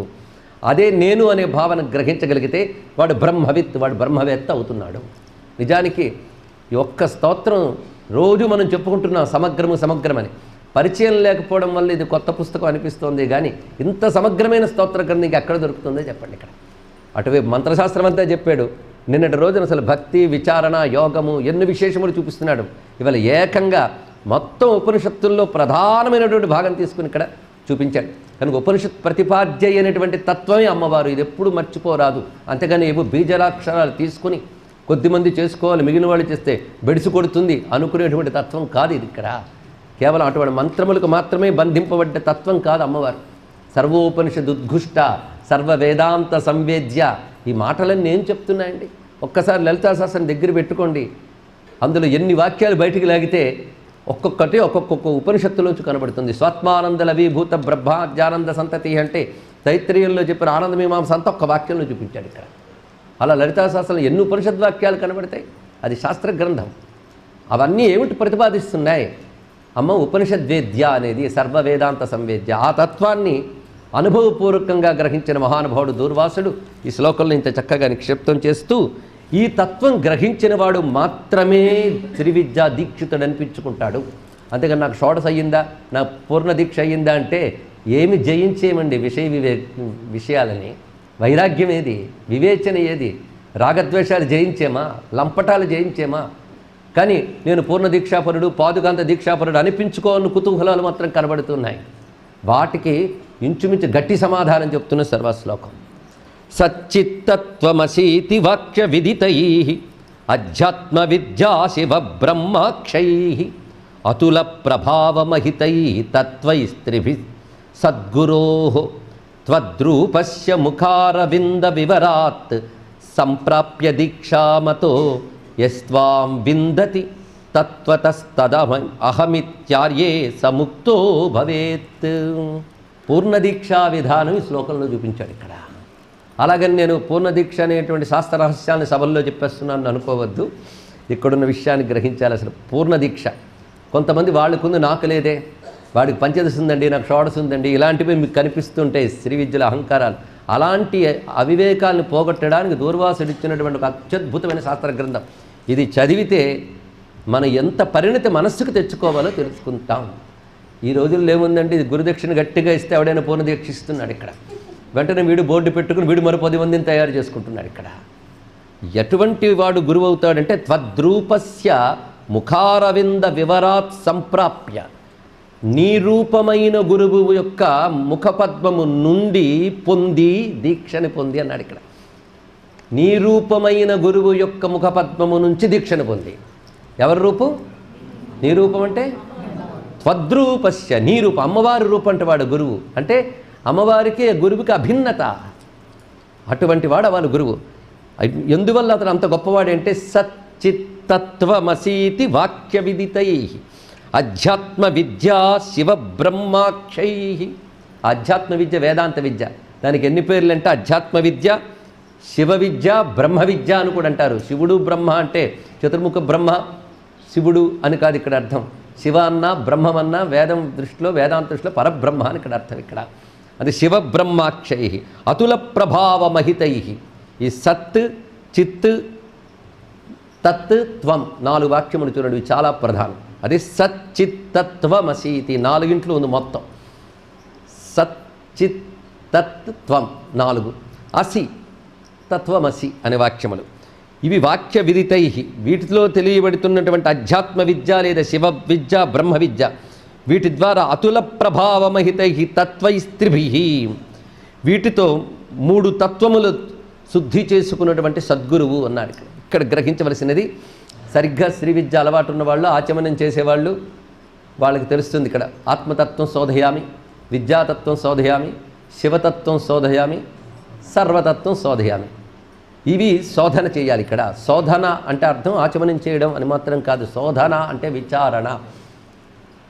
అదే నేను అనే భావన గ్రహించగలిగితే వాడు బ్రహ్మవిత్, వాడు బ్రహ్మవేత్త అవుతున్నాడు. నిజానికి ఈ ఒక్క స్తోత్రం రోజు మనం చెప్పుకుంటున్నాం సమగ్రమని. పరిచయం లేకపోవడం వల్ల ఇది కొత్త పుస్తకం అనిపిస్తోంది. కానీ ఇంత సమగ్రమైన స్తోత్ర గ్రంథం ఎక్కడ దొరుకుతుందో చెప్పండి ఇక్కడ. అటువైపు మంత్రశాస్త్రం అంతా చెప్పాడు. నిన్నటి రోజున అసలు భక్తి, విచారణ, యోగము ఎన్ని విశేషములు చూపిస్తున్నాడు. ఇవాళ ఏకంగా మొత్తం ఉపనిషత్తుల్లో ప్రధానమైనటువంటి భాగం తీసుకుని ఇక్కడ చూపించాడు. కనుక ఉపనిషత్ ప్రతిపాద్య అయినటువంటి తత్వమే అమ్మవారు. ఇది ఎప్పుడు మర్చిపోరాదు. అంతేగాని ఏవో బీజలాక్షరాలు తీసుకుని కొద్దిమంది చేసుకోవాలి, మిగిలిన వాళ్ళు చేస్తే బెడిసి కొడుతుంది అనుకునేటువంటి తత్వం కాదు ఇది. ఇక్కడ కేవలం అటువంటి మంత్రములకు మాత్రమే బంధింపబడ్డ తత్వం కాదు అమ్మవారు. సర్వోపనిషద్ ఉద్ఘుష్ట సర్వ వేదాంత సంవేద్య, ఈ మాటలన్నీ ఏం చెప్తున్నాయండి? ఒక్కసారి లలితా సహస్రం దగ్గర పెట్టుకోండి. అందులో ఎన్ని వాక్యాలు బయటికి లాగితే ఒక్కొక్కటి ఒక్కొక్క ఉపనిషత్తులోంచి కనబడుతుంది. స్వాత్మానంద లవీభూత బ్రహ్మాజ్ఞానంద సంతతి అంటే తైత్రీయంలో చెప్పిన ఆనందమీమాంస అంతా ఒక్క వాక్యంలో చూపించాడు ఇక్కడ. అలా లలితా సహస్రంలో ఎన్ని ఉపనిషద్ వాక్యాలు కనబడతాయి? అది శాస్త్ర గ్రంథం. అవన్నీ ఏమిటి ప్రతిపాదిస్తున్నాయి? అమ్మ ఉపనిషద్వేద్య అనేది సర్వ వేదాంత సంవేద్య. ఆ తత్వాన్ని అనుభవపూర్వకంగా గ్రహించిన మహానుభావుడు దూర్వాసుడు ఈ శ్లోకంలో ఇంత చక్కగా నిక్షిప్తం చేస్తూ, ఈ తత్వం గ్రహించిన వాడు మాత్రమే త్రివిద్యా దీక్షితుడు అనిపించుకుంటాడు. అంతేగాని నాకు షోడశ అయ్యిందా, నాకు పూర్ణ దీక్ష అయ్యిందా అంటే ఏమి జయించేమండి విషయాలని? వైరాగ్యం ఏది? వివేచన ఏది? రాగద్వేషాలు జయించేమా? లంపటాలు జయించేమా? కానీ నేను పూర్ణ దీక్షాపరుడు, పాదుకాంత దీక్షాపరుడు అనిపించుకోని కుతూహలాలు మాత్రం కనబడుతున్నాయి. వాటికి ఇంచుమించు గట్టి సమాధానం చెప్తున్న సర్వశ్లోకం. సచ్చిత్తత్వమసీతి వాక్య విదితై అధ్యాత్మ విద్యా శివ బ్రహ్మాక్షై అతుల ప్రభావమహితై తత్వైస్త్రిభి సద్గురో త్వద్రూపస్య ముఖారవింద వివరాత్ సంప్రాప్య దీక్షామతో యస్త్వాం విందతి తత్వతస్తదహమిత్యార్యే సముక్తో భవేత్. పూర్ణదీక్షా విధానం ఈ శ్లోకంలో చూపించాడు ఇక్కడ. అలాగని నేను పూర్ణదీక్ష అనేటువంటి శాస్త్ర రహస్యాన్ని సభల్లో చెప్పేస్తున్నాను అనుకోవద్దు. ఇక్కడున్న విషయాన్ని గ్రహించాలి. అసలు పూర్ణదీక్ష కొంతమంది వాళ్ళకుంది, నాకు లేదే, వాడికి పంచదశ ఉందండి, నాకు షోడశ ఉందండి, ఇలాంటివి మీకు కనిపిస్తుంటాయి శ్రీ విద్యల అహంకారాలు. అలాంటి అవివేకాలను పోగొట్టడానికి దూర్వాసుడు ఇచ్చినటువంటి ఒక అత్యద్భుతమైన శాస్త్ర గ్రంథం. ఇది చదివితే మనం ఎంత పరిణతి మనస్సుకు తెచ్చుకోవాలో తెలుసుకుంటాం. ఈ రోజుల్లో ఏముందండి, గురుదక్షిణ గట్టిగా ఇస్తే ఎవడైనా పూర్ణదీక్ష ఇస్తున్నాడు ఇక్కడ. వెంటనే వీడు బోర్డు పెట్టుకుని వీడు మరో 10 మందిని తయారు చేసుకుంటున్నాడు ఇక్కడ. ఎటువంటి వాడు గురువు అవుతాడంటే త్వద్రూపస్య ముఖారవింద వివరాత్ సంప్రాప్య, నీ రూపమైన గురువు యొక్క ముఖపద్మము నుండి పొంది దీక్షని పొంది అన్నాడు ఇక్కడ. నీ రూపమైన గురువు యొక్క ముఖపద్మము నుంచి దీక్షను పొంది. ఎవరి రూపం? నీ రూపం అంటే త్వద్రూపస్య, నీ రూపం. అమ్మవారి రూపం అంటే వాడు గురువు అంటే అమ్మవారికి గురువుకి అభిన్నత. అటువంటి వాడు వాళ్ళు గురువు. ఎందువల్ల అతను అంత గొప్పవాడంటే సచ్చిత్తత్వమసీతి వాక్య విదితై అధ్యాత్మ విద్యా శివ బ్రహ్మాక్షై. ఆధ్యాత్మ విద్య వేదాంత విద్య. దానికి ఎన్ని పేర్లు అంటే అధ్యాత్మ విద్య, శివ విద్య, బ్రహ్మ విద్య అని కూడా అంటారు. శివుడు బ్రహ్మ అంటే చతుర్ముఖ బ్రహ్మ శివుడు అని కాదు ఇక్కడ అర్థం. శివ అన్న బ్రహ్మమన్న వేదం దృష్టిలో వేదాంత దృష్టిలో పరబ్రహ్మ అని ఇక్కడ అర్థం. ఇక్కడ అది శివ బ్రహ్మాక్షై అతుల ప్రభావమహితై. ఈ సత్ చిత్ తత్ త్వం 4 వాక్యములు చూడండి, చాలా ప్రధానం. అది సచ్చిత్తత్వమసీతి 4 ఉంది మొత్తం. సచ్చిత్ తత్ త్వం 4, అసి తత్వమసి అనే వాక్యములు. ఇవి వాక్య విదితై. వీటిలో తెలియబడుతున్నటువంటి అధ్యాత్మ విద్య లేదా శివ విద్య, బ్రహ్మ విద్య, వీటి ద్వారా అతుల ప్రభావమహితై తత్వైస్త్రిభి, వీటితో 3 తత్వములు శుద్ధి చేసుకున్నటువంటి సద్గురువు అన్నాడు. ఇక్కడ గ్రహించవలసినది సరిగ్గా శ్రీ విద్య అలవాటు ఉన్నవాళ్ళు, ఆచమనం చేసేవాళ్ళు, వాళ్ళకి తెలుస్తుంది. ఇక్కడ ఆత్మతత్వం శోధయామి, విద్యాతత్వం శోధయామి, శివతత్వం శోధయామి, సర్వతత్వం శోధయామి. ఇవి శోధన చేయాలి. ఇక్కడ శోధన అంటే అర్థం ఆచమనం చేయడం అని మాత్రం కాదు. శోధన అంటే విచారణ.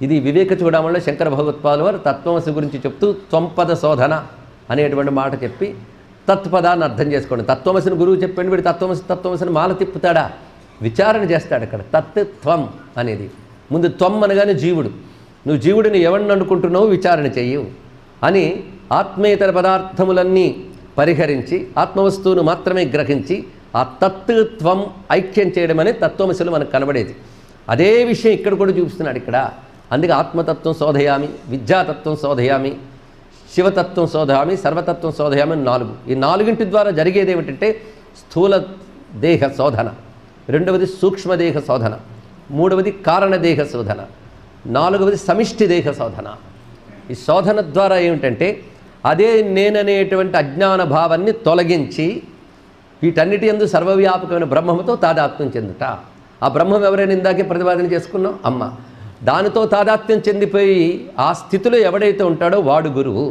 ఇది వివేక చూడడంలో శంకర భగవత్పాదుల వారు తత్వమసి గురించి చెప్తూ త్వంపద శోధన అనేటువంటి మాట చెప్పి తత్పదాన్ని అర్థం చేసుకోండి. తత్వమసిని గురువు చెప్పండి, వీడు తత్వమసిని మాల తిప్పుతాడా? విచారణ చేస్తాడు. అక్కడ తత్ త్వం అనేది ముందు త్వం అనగానే జీవుడు. నువ్వు జీవుడిని ఎవరిని అనుకుంటున్నావు విచారణ చెయ్యవు అని ఆత్మేతర పదార్థములన్నీ పరిహరించి ఆత్మవస్తువును మాత్రమే గ్రహించి ఆ తత్వం ఐక్యం చేయడం అనేది తత్వమశిలో మనకు కనబడేది. అదే విషయం ఇక్కడ కూడా చూపిస్తున్నాడు. ఇక్కడ అందుకే ఆత్మతత్వం శోధయామి, విద్యాతత్వం శోధయామి, శివతత్వం శోధయామి, సర్వతత్వం శోధయామి అని 4. ఈ 4 ద్వారా జరిగేది ఏమిటంటే స్థూల దేహ శోధన, రెండవది సూక్ష్మదేహ శోధన, మూడవది కారణదేహ శోధన, 4వది సమిష్టి దేహ శోధన. ఈ శోధన ద్వారా ఏమిటంటే అదే నేననేటువంటి అజ్ఞాన భావాన్ని తొలగించి వీటన్నిటి యందు సర్వవ్యాపకమైన బ్రహ్మముతో తాదాత్మ్యం చెందుట. ఆ బ్రహ్మం ఎవరైనా ఇందాకే ప్రతిపాదన చేసుకున్నాం, అమ్మ. దానితో తాదాత్మ్యం చెందిపోయి ఆ స్థితిలో ఎవడైతే ఉంటాడో వాడు గురువు.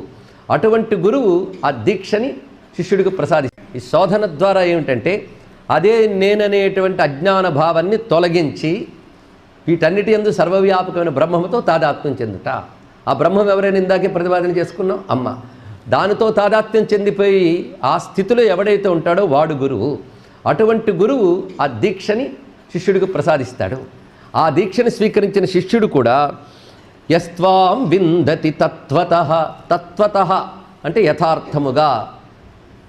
అటువంటి గురువు ఆ దీక్షని శిష్యుడికి ప్రసాదిస్తాడు. ఈ శోధన ద్వారా ఏమిటంటే అదే నేననేటువంటి అజ్ఞాన భావాన్ని తొలగించి వీటన్నిటి యందు సర్వవ్యాపకమైన బ్రహ్మముతో తాదాత్మ్యం చెందుట. ఆ బ్రహ్మం ఎవరైనా ఇందాకే ప్రతిపాదన చేసుకున్నాం, అమ్మ. దానితో తాదాత్మ్యం చెందిపోయి ఆ స్థితిలో ఎవడైతే ఉంటాడో వాడు గురువు. అటువంటి గురువు ఆ దీక్షని శిష్యుడికి ప్రసాదిస్తాడు. ఆ దీక్షను స్వీకరించిన శిష్యుడు కూడా యస్త్వాం విందతి తత్వతః, తత్వతః అంటే యథార్థముగా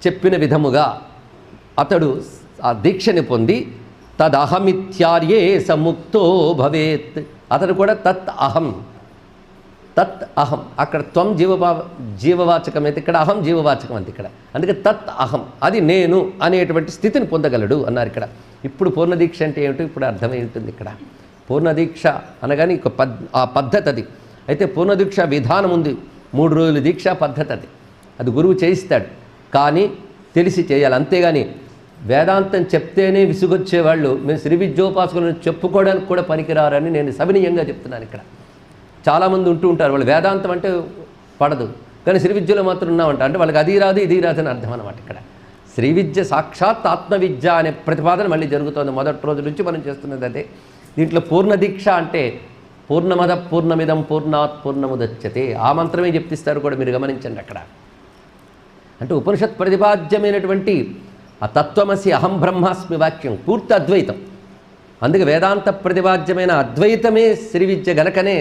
చెప్పిన విధముగా అతడు ఆ దీక్షని పొంది తదహమిత్యార్యే సముక్తో భవేత్. అతడు కూడా తత్ అహం, తత్ అహం. అక్కడ త్వం జీవవాచకం అయితే ఇక్కడ అహం జీవవాచకం అంతే ఇక్కడ. అందుకే తత్ అహం, అది నేను అనేటువంటి స్థితిని పొందగలడు అన్నారు ఇక్కడ. ఇప్పుడు పూర్ణదీక్ష అంటే ఏమిటో ఇప్పుడు అర్థమై ఉంటుంది ఇక్కడ. పూర్ణదీక్ష అనగానే ఆ పద్ధతి అది. అయితే పూర్ణదీక్ష విధానం ఉంది, 3 రోజుల దీక్షా పద్ధతి అది. అది గురువు చేయిస్తాడు, కానీ తెలిసి చేయాలి. అంతేగాని వేదాంతం చెప్తేనే విసుగొచ్చేవాళ్ళు మేము శ్రీ విద్యోపాసకులను చెప్పుకోవడానికి కూడా పనికిరారని నేను సవినీయంగా చెప్తున్నాను ఇక్కడ. చాలామంది ఉంటూ ఉంటారు, వాళ్ళు వేదాంతం అంటే పడదు కానీ శ్రీ విద్యలో మాత్రం ఉన్నామంట, అంటే వాళ్ళకి అది రాదు ఇది రాదు అని అర్థం అనమాట. ఇక్కడ శ్రీ విద్య సాక్షాత్ ఆత్మవిద్య అనే ప్రతిపాదన మళ్ళీ జరుగుతోంది. మొదటి రోజు నుంచి మనం చేస్తున్నది అదే. దీంట్లో పూర్ణదీక్ష అంటే పూర్ణమద పూర్ణమిదం పూర్ణాత్ పూర్ణముదచ్యతే, ఆ మంత్రమే చెప్తిస్తారు కూడా, మీరు గమనించండి అక్కడ. అంటే ఉపనిషత్ ప్రతిపాద్యమైనటువంటి ఆ తత్వమసి అహం బ్రహ్మాస్మి వాక్యం పూర్తి అద్వైతం. అందుకే వేదాంత ప్రతిపాద్యమైన అద్వైతమే శ్రీ విద్య గనకనే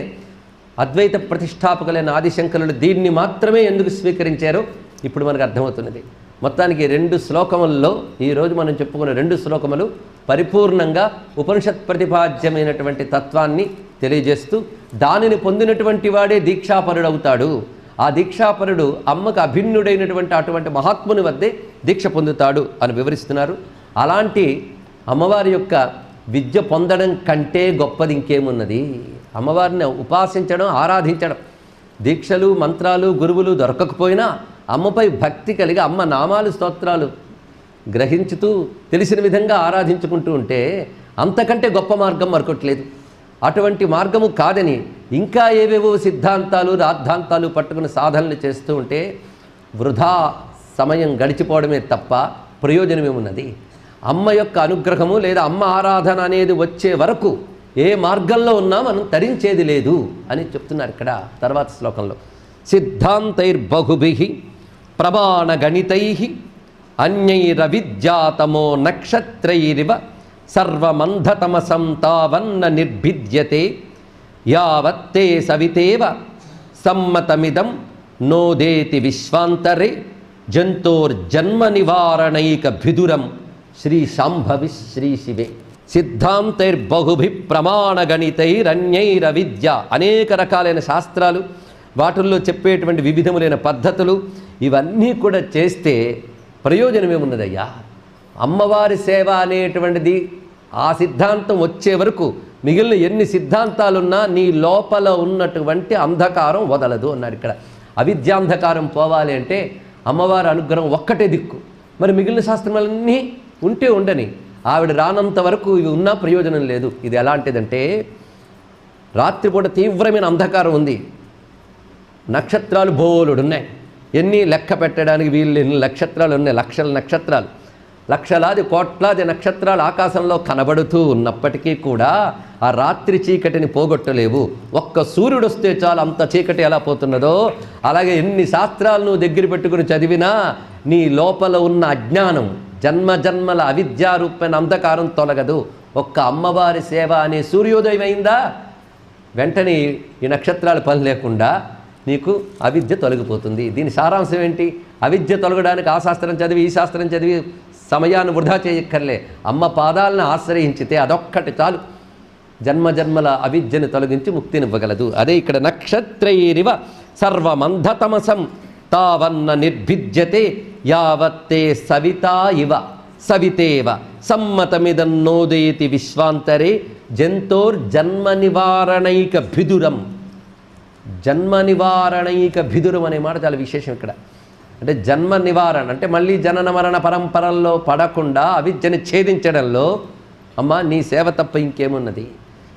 అద్వైత ప్రతిష్టాపకులైన ఆదిశంకరులు దీన్ని మాత్రమే ఎందుకు స్వీకరించారో ఇప్పుడు మనకు అర్థమవుతున్నది. మొత్తానికి 2 శ్లోకములలో ఈరోజు మనం చెప్పుకున్న 2 శ్లోకములు పరిపూర్ణంగా ఉపనిషత్ ప్రతిపాద్యమైనటువంటి తత్వాన్ని తెలియజేస్తూ దానిని పొందినటువంటి వాడే దీక్షాపరుడవుతాడు. ఆ దీక్షాపరుడు అమ్మకు అభిన్నుడైనటువంటి అటువంటి మహాత్ముని వద్దే దీక్ష పొందుతాడు అని వివరిస్తున్నారు. అలాంటి అమ్మవారి యొక్క విద్య పొందడం కంటే గొప్పది ఇంకేమున్నది? అమ్మవారిని ఉపాసించడం, ఆరాధించడం. దీక్షలు మంత్రాలు గురువులు దొరకకపోయినా అమ్మపై భక్తి కలిగి అమ్మ నామాలు స్తోత్రాలు గ్రహించుతూ తెలిసిన విధంగా ఆరాధించుకుంటూ ఉంటే అంతకంటే గొప్ప మార్గం మరొకట్లేదు. అటువంటి మార్గము కాదని ఇంకా ఏవేవో సిద్ధాంతాలు రాద్ధాంతాలు పట్టుకుని సాధనలు చేస్తూ ఉంటే వృధా సమయం గడిచిపోవడమే తప్ప ప్రయోజనమేమున్నది? అమ్మ యొక్క అనుగ్రహము లేదా అమ్మ ఆరాధన అనేది వచ్చే వరకు ఏ మార్గంలో ఉన్నా మనం తరించేది లేదు అని చెప్తున్నారు ఇక్కడ తర్వాత శ్లోకంలో. సిద్ధాంతైర్బహుభిః ప్రమాణగణితైః అన్యైరవిద్యాతమో నక్షత్రైరివ సర్వమంధతమసం తావన్న నిర్భిద్యతే యావత్తే సవితేవ సమ్మతమిదం నోదేతి విశ్వాంతరే జంతోర్జన్మ నివారణైక భిదురం శ్రీ శాంభవి శ్రీ శివే. సిద్ధాంతైర్బహుభి ప్రమాణగణితైరన్యైరవిద్య, అనేక రకాలైన శాస్త్రాలు, వాటిల్లో చెప్పేటువంటి వివిధములైన పద్ధతులు, ఇవన్నీ కూడా చేస్తే ప్రయోజనమేమున్నదయ్యా? అమ్మవారి సేవ అనేటువంటిది ఆ సిద్ధాంతం వచ్చే వరకు మిగిలిన ఎన్ని సిద్ధాంతాలున్నా నీ లోపల ఉన్నటువంటి అంధకారం వదలదు అన్నాడు ఇక్కడ. అవిద్యాంధకారం పోవాలి అంటే అమ్మవారి అనుగ్రహం ఒక్కటే దిక్కు. మరి మిగిలిన శాస్త్రాలన్నీ ఉంటే ఉండని, ఆవిడ రానంత వరకు ఇవి ఉన్నా ప్రయోజనం లేదు. ఇది ఎలాంటిదంటే రాత్రిపూట తీవ్రమైన అంధకారం ఉంది, నక్షత్రాలు బోలుడున్నాయి, ఎన్ని లెక్క పెట్టడానికి వీళ్ళు ఎన్ని నక్షత్రాలు ఉన్నాయి, లక్షల నక్షత్రాలు, లక్షలాది కోట్లాది నక్షత్రాలు ఆకాశంలో కనబడుతూ ఉన్నప్పటికీ కూడా ఆ రాత్రి చీకటిని పోగొట్టలేవు. ఒక్క సూర్యుడు వస్తే చాలు అంత చీకటి ఎలా పోతున్నదో అలాగే ఎన్ని శాస్త్రాలు నువ్వు దగ్గర పెట్టుకుని చదివినా నీ లోపల ఉన్న అజ్ఞానం జన్మజన్మల అవిద్యారూపమైన అంధకారం తొలగదు. ఒక్క అమ్మవారి సేవ అనే సూర్యోదయం అయిందా వెంటనే ఈ నక్షత్రాల పని లేకుండా నీకు అవిద్య తొలగిపోతుంది. దీని సారాంశం ఏంటి? అవిద్య తొలగడానికి ఆ శాస్త్రం చదివి ఈ శాస్త్రం చదివి సమయాన్ని వృధా చేయక్కర్లే. అమ్మ పాదాలను ఆశ్రయించితే అదొక్కటి చాలు, జన్మజన్మల అవిద్యను తొలగించి ముక్తినివ్వగలదు. అదే ఇక్కడ నక్షత్రైరివ సర్వమంధతమసం తావన్న నిర్భిద్యతే యావత్తే సవితా ఇవ సవితేవ సమ్మతమిదన్నోదేతి విశ్వాంతరే జంతోర్జన్మ నివారణైక భిదురం. జన్మ నివారణైక భిదురం అనే మాట చాలా విశేషం ఇక్కడ. అంటే జన్మ నివారణ, అంటే మళ్ళీ జనన మరణ పరంపరల్లో పడకుండా అవిద్యని ఛేదించడంలో అమ్మ నీ సేవ తప్ప ఇంకేమున్నది.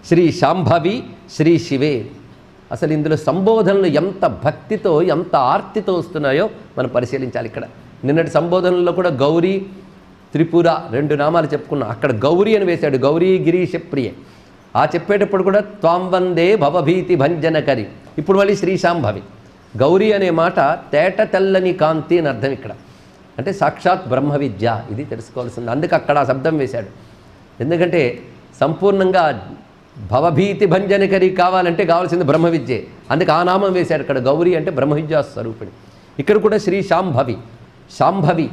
శ్రీ శాంభవి శ్రీ శివే. అసలు ఇందులో సంబోధనలు ఎంత భక్తితో ఎంత ఆర్తితో వస్తున్నాయో మనం పరిశీలించాలి. ఇక్కడ నిన్నటి సంబోధనల్లో కూడా గౌరీ త్రిపుర 2 నామాలు చెప్పుకున్నాం. అక్కడ గౌరీ అని వేశాడు, గౌరీ గిరీశ ప్రియ. ఆ చెప్పేటప్పుడు కూడా త్వాం వందే భవభీతి భంజనకరి. ఇప్పుడు మళ్ళీ శ్రీ శాంభవి. గౌరీ అనే మాట తేట తెల్లని కాంతి అని అర్థం ఇక్కడ. అంటే సాక్షాత్ బ్రహ్మ విద్య, ఇది తెలుసుకోవాల్సింది. అందుకు అక్కడ ఆ శబ్దం వేశాడు. ఎందుకంటే సంపూర్ణంగా భవభీతి భంజనకరి కావాలంటే కావాల్సింది బ్రహ్మ విద్యే. అందుకు ఆ నామం వేశాడు ఇక్కడ. గౌరీ అంటే బ్రహ్మ విద్యా స్వరూపిణి. ఇక్కడ కూడా శ్రీ శాంభవి. శాంభవి,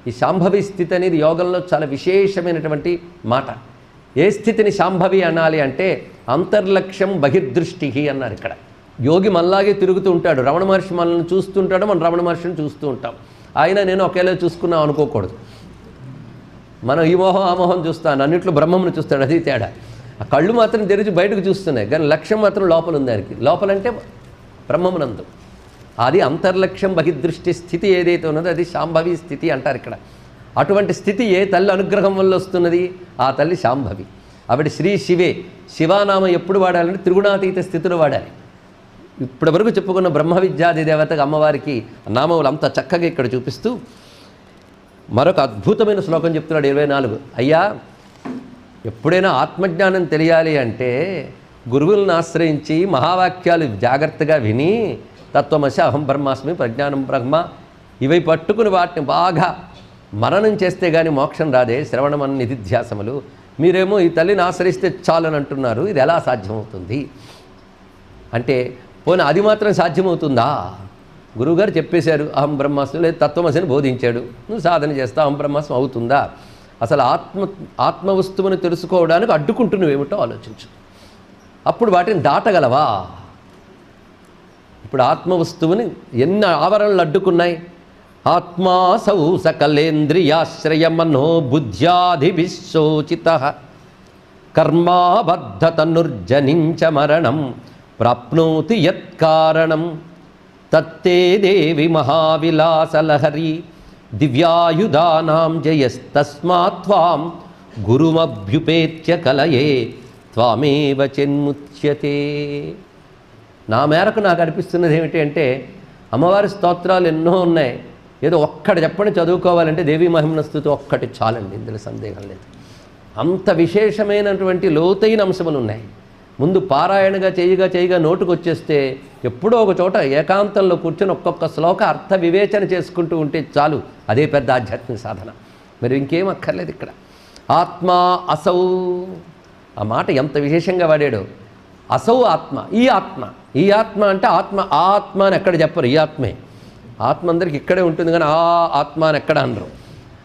ఈ శాంభవి స్థితి అనేది యోగంలో చాలా విశేషమైనటువంటి మాట. ఏ స్థితిని శాంభవి అనాలి అంటే అంతర్లక్ష్యం బహిర్దృష్టి అన్నారు ఇక్కడ. యోగి మనలాగే తిరుగుతూ ఉంటాడు. రమణ మహర్షి మనల్ని చూస్తుంటాడు, మనం రమణ మహర్షిని చూస్తూ ఉంటాం. ఆయన నేను ఒకేలా చూసుకున్నాం అనుకోకూడదు. మనం ఈ మోహం ఆ మోహం చూస్తాను, అన్నింటిలో బ్రహ్మమును చూస్తాడు, అది తేడా. ఆ కళ్ళు మాత్రం తెరిచి బయటకు చూస్తున్నాయి, కానీ లక్ష్యం మాత్రం లోపల ఉంది. దానికి లోపలంటే బ్రహ్మమునందు. అది అంతర్లక్ష్యం బహిర్దృష్టి స్థితి ఏదైతే ఉన్నదో అది శాంభవి స్థితి అంటారు ఇక్కడ. అటువంటి స్థితి ఏ తల్లి అనుగ్రహం వల్ల వస్తున్నది? ఆ తల్లి శాంభవి. ఆవిడ శ్రీ శివే. శివానామం ఎప్పుడు వాడాలంటే త్రిగుణాతీత స్థితిలో వాడాలి. ఇప్పటి వరకు చెప్పుకున్న బ్రహ్మ విద్యాది దేవతకు అమ్మవారికి నామములు అంత చక్కగా ఇక్కడ చూపిస్తూ మరొక అద్భుతమైన శ్లోకం చెప్తున్నాడు 24. అయ్యా, ఎప్పుడైనా ఆత్మజ్ఞానం తెలియాలి అంటే గురువులను ఆశ్రయించి మహావాక్యాలు జాగ్రత్తగా విని తత్వమసి అహం బ్రహ్మాస్మి ప్రజ్ఞానం బ్రహ్మ ఇవి పట్టుకుని వాటిని బాగా మననం చేస్తే కానీ మోక్షం రాదే. శ్రవణమన్న నిధిధ్యాసములు. మీరేమో ఈ తల్లిని ఆశ్రయిస్తే చాలని అంటున్నారు, ఇది ఎలా సాధ్యమవుతుంది అంటే పోనీ అది మాత్రం సాధ్యమవుతుందా? గురువుగారు చెప్పేశారు అహం బ్రహ్మాస్మి, లేదు తత్వమసిని బోధించాడు, నువ్వు సాధన చేస్తావు, అహం బ్రహ్మాస్మి అవుతుందా? అసలు ఆత్మవస్తువుని తెలుసుకోవడానికి అడ్డుకుంటున్నావేమిటో ఆలోచించు. అప్పుడు వాటిని దాటగలవా? ఇప్పుడు ఆత్మవస్తువుని ఎన్ని ఆవరణలు అడ్డుకున్నాయి? ఆత్మాసౌ సకలేంద్రియాశ్రయ మనో బుద్ధ్యాధిభిశోచిత కర్మాబద్ధతనుర్జనించ మరణం ప్రాప్నోతి యత్కారణం తత్తే దేవి మహావిలాసలహరి దివ్యాయుధానాం జయస్తస్మాత్ త్వాం గురుమభ్యుపేత్య కలయే త్వామేవ చెన్ముచ్యతే. నా మేరకు నాకు అనిపిస్తున్నది ఏమిటి అంటే అమ్మవారి స్తోత్రాలు ఎన్నో ఉన్నాయి. ఏదో ఒక్కటి చెప్పండి చదువుకోవాలంటే దేవీ మహిమన స్తుతి ఒక్కటి చాలండి, ఇందులో సందేహం లేదు. అంత విశేషమైనటువంటి లోతైన అంశములు ఉన్నాయి. ముందు పారాయణగా చేయగా నోటుకు వచ్చేస్తే ఎప్పుడో ఒక చోట ఏకాంతంలో కూర్చొని ఒక్కొక్క శ్లోక అర్థ వివేచన చేసుకుంటూ ఉంటే చాలు, అదే పెద్ద ఆధ్యాత్మిక సాధన. మరి ఇంకేం అక్కర్లేదు ఇక్కడ. ఆత్మ అసౌ, ఆ మాట ఎంత విశేషంగా వాడాడో. అసౌ ఆత్మ, ఈ ఆత్మ. ఈ ఆత్మ అంటే ఆత్మ, ఆ ఆత్మ అని ఎక్కడ చెప్పరు, ఈ ఆత్మే. ఆత్మ అందరికి ఇక్కడే ఉంటుంది, కానీ ఆ ఆత్మ అని ఎక్కడ అనరు.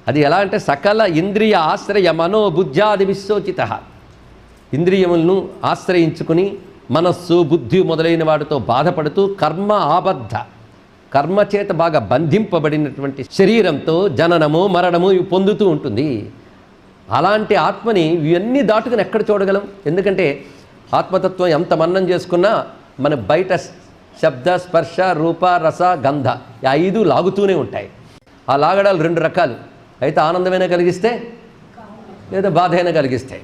అది ఎలా అంటే సకల ఇంద్రియ ఆశ్రయ మనోబుద్ధ్యాది విశోచిత. ఇంద్రియములను ఆశ్రయించుకుని మనస్సు బుద్ధి మొదలైన వాటితో బాధపడుతూ కర్మ ఆబద్ధ, కర్మచేత బాగా బంధింపబడినటువంటి శరీరంతో జననము మరణము ఇవి పొందుతూ ఉంటుంది. అలాంటి ఆత్మని ఇవన్నీ దాటుకుని ఎక్కడ చూడగలం? ఎందుకంటే ఆత్మతత్వం ఎంత మన్నం చేసుకున్నా మన బయట శబ్ద స్పర్శ రూప రస గంధ ఈ 5 లాగుతూనే ఉంటాయి. ఆ లాగడాలు 2 రకాలు. అయితే ఆనందమైనా కలిగిస్తే లేదా బాధ అయినా కలిగిస్తాయి.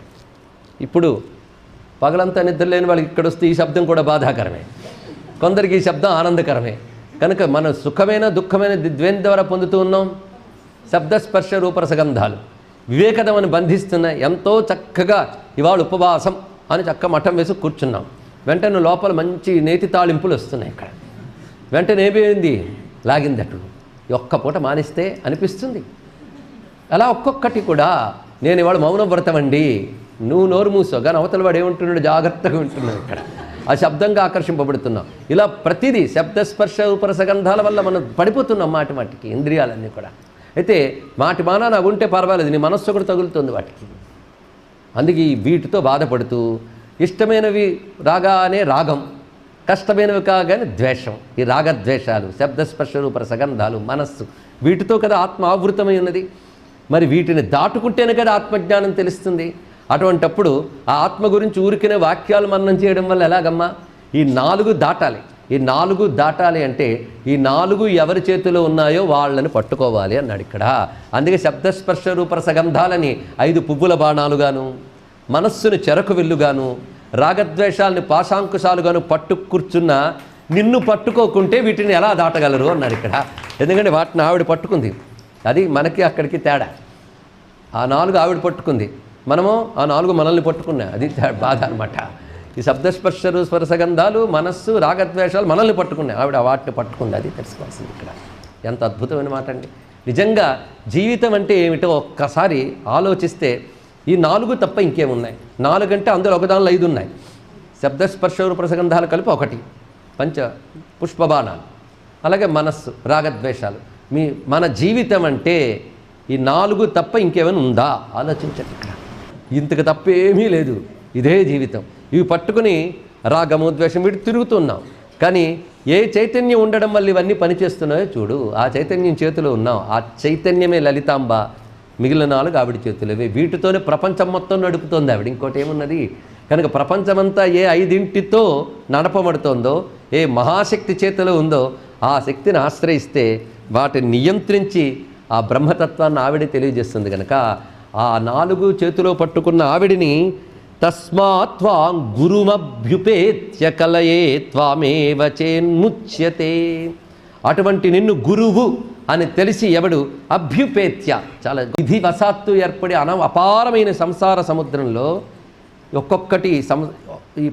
ఇప్పుడు పగలంతా నిద్ర లేని వాళ్ళకి ఇక్కడ వస్తే ఈ శబ్దం కూడా బాధాకరమే, కొందరికి ఈ శబ్దం ఆనందకరమే. కనుక మనం సుఖమైన దుఃఖమైన ద్వేం ద్వారా పొందుతూ ఉన్నాం. శబ్దస్పర్శ రూపరసగంధాలు వివేకదమని బంధిస్తున్నాయి. ఎంతో చక్కగా ఇవాళ ఉపవాసం అని చక్క మఠం వేసి కూర్చున్నాం. వెంటనే లోపల మంచి నేతి తాళింపులు వస్తున్నాయి. ఇక్కడ వెంటనే ఏమైంది? లాగిందట్లు. ఒక్క పూట మానిస్తే అనిపిస్తుంది. అలా ఒక్కొక్కటి కూడా నేను ఇవాళ మౌనం వ్రతమండి, నువ్వు నోరు మూసో, కానీ అవతల వాడు ఏముంటున్నాడు జాగ్రత్తగా ఉంటున్నావు. ఇక్కడ ఆ శబ్దంగా ఆకర్షింపబడుతున్నాం. ఇలా ప్రతిదీ శబ్దస్పర్శ ఉపరసగంధాల వల్ల మనం పడిపోతున్నాం మాటికి ఇంద్రియాలన్నీ కూడా. అయితే మాటి మానా నాకు ఉంటే పర్వాలేదు, నీ మనస్సు కూడా తగులుతుంది వాటికి. అందుకే వీటితో బాధపడుతూ ఇష్టమైనవి రాగానే రాగం, కష్టమైనవి కాగానే ద్వేషం. ఈ రాగద్వేషాలు శబ్దస్పర్శ రూపరసగంధాలు మనస్సు వీటితో కదా ఆత్మ ఆవృతమై ఉన్నది. మరి వీటిని దాటుకుంటేనే కదా ఆత్మజ్ఞానం తెలుస్తుంది. అటువంటప్పుడు ఆ ఆత్మ గురించి ఊరికినే వాక్యాలు మననం చేయడం వల్ల ఎలాగమ్మా? ఈ 4 దాటాలి. ఈ 4 దాటాలి అంటే ఈ 4 ఎవరి చేతిలో ఉన్నాయో వాళ్ళని పట్టుకోవాలి అన్నాడు ఇక్కడ. అందుకే శబ్దస్పర్శ రూపరసగంధాలని 5 పువ్వుల బాణాలుగాను, మనస్సును చెరకు విల్లుగాను, రాగద్వేషాలని పాశాంకుశాలుగాను పట్టు కూర్చున్న నిన్ను పట్టుకోకుంటే వీటిని ఎలా దాటగలరు అన్నాడు ఇక్కడ. ఎందుకంటే వాటిని ఆవిడ పట్టుకుంది, అది మనకి అక్కడికి తేడా. ఆ 4 ఆవిడ పట్టుకుంది, మనము ఆ 4 మనల్ని పట్టుకున్నాం, అది బాధ అనమాట. ఈ శబ్దస్పర్శ స్పర్శగంధాలు, మనస్సు, రాగద్వేషాలు మనల్ని పట్టుకున్నాయి, ఆవిడ వాటిని పట్టుకుంది, అది తెలుసుకోవాల్సింది ఇక్కడ. ఎంత అద్భుతమైన మాట అండి. నిజంగా జీవితం అంటే ఏమిటో ఒక్కసారి ఆలోచిస్తే ఈ 4 తప్ప ఇంకేమున్నాయి? 4 అంటే అందులో ఒకదానిలో 5 ఉన్నాయి. శబ్దస్పర్శ రూపరసగంధాలు కలిపి 1, పంచ పుష్పబాణాలు, అలాగే మనస్సు, రాగద్వేషాలు. మన జీవితం అంటే ఈ 4 తప్ప ఇంకేమైనా ఉందా? ఆలోచించండి ఇక్కడ. ఇంతకు తప్పేమీ లేదు, ఇదే జీవితం. ఇవి పట్టుకుని రాగము, ద్వేషం వీటి తిరుగుతున్నాం. కానీ ఏ చైతన్యం ఉండడం వల్ల ఇవన్నీ పనిచేస్తున్నాయో చూడు, ఆ చైతన్యం చేతిలో ఉన్నాం. ఆ చైతన్యమే లలితాంబ, మిగిలిన 4 ఆవిడ చేతులవే. వీటితోనే ప్రపంచం మొత్తం నడుపుతోంది ఆవిడ, ఇంకోటి ఏమున్నది? కనుక ప్రపంచమంతా ఏ 5తో నడపబడుతోందో, ఏ మహాశక్తి చేతిలో ఉందో ఆ శక్తిని ఆశ్రయిస్తే వాటిని నియంత్రించి ఆ బ్రహ్మతత్వాన్ని ఆవిడే తెలియజేస్తుంది. కనుక ఆ 4 చేతిలో పట్టుకున్న ఆవిడిని తస్మాత్ త్వాం గురుమభ్యుపేత్య కలయే త్వామేవ చేన్ముచ్యతే. అటువంటి నిన్ను గురువు అని తెలిసి ఎవడు అభ్యుపేత్య, చాలా విధివశాత్తు ఏర్పడి అపారమైన సంసార సముద్రంలో ఒక్కొక్కటి ఈ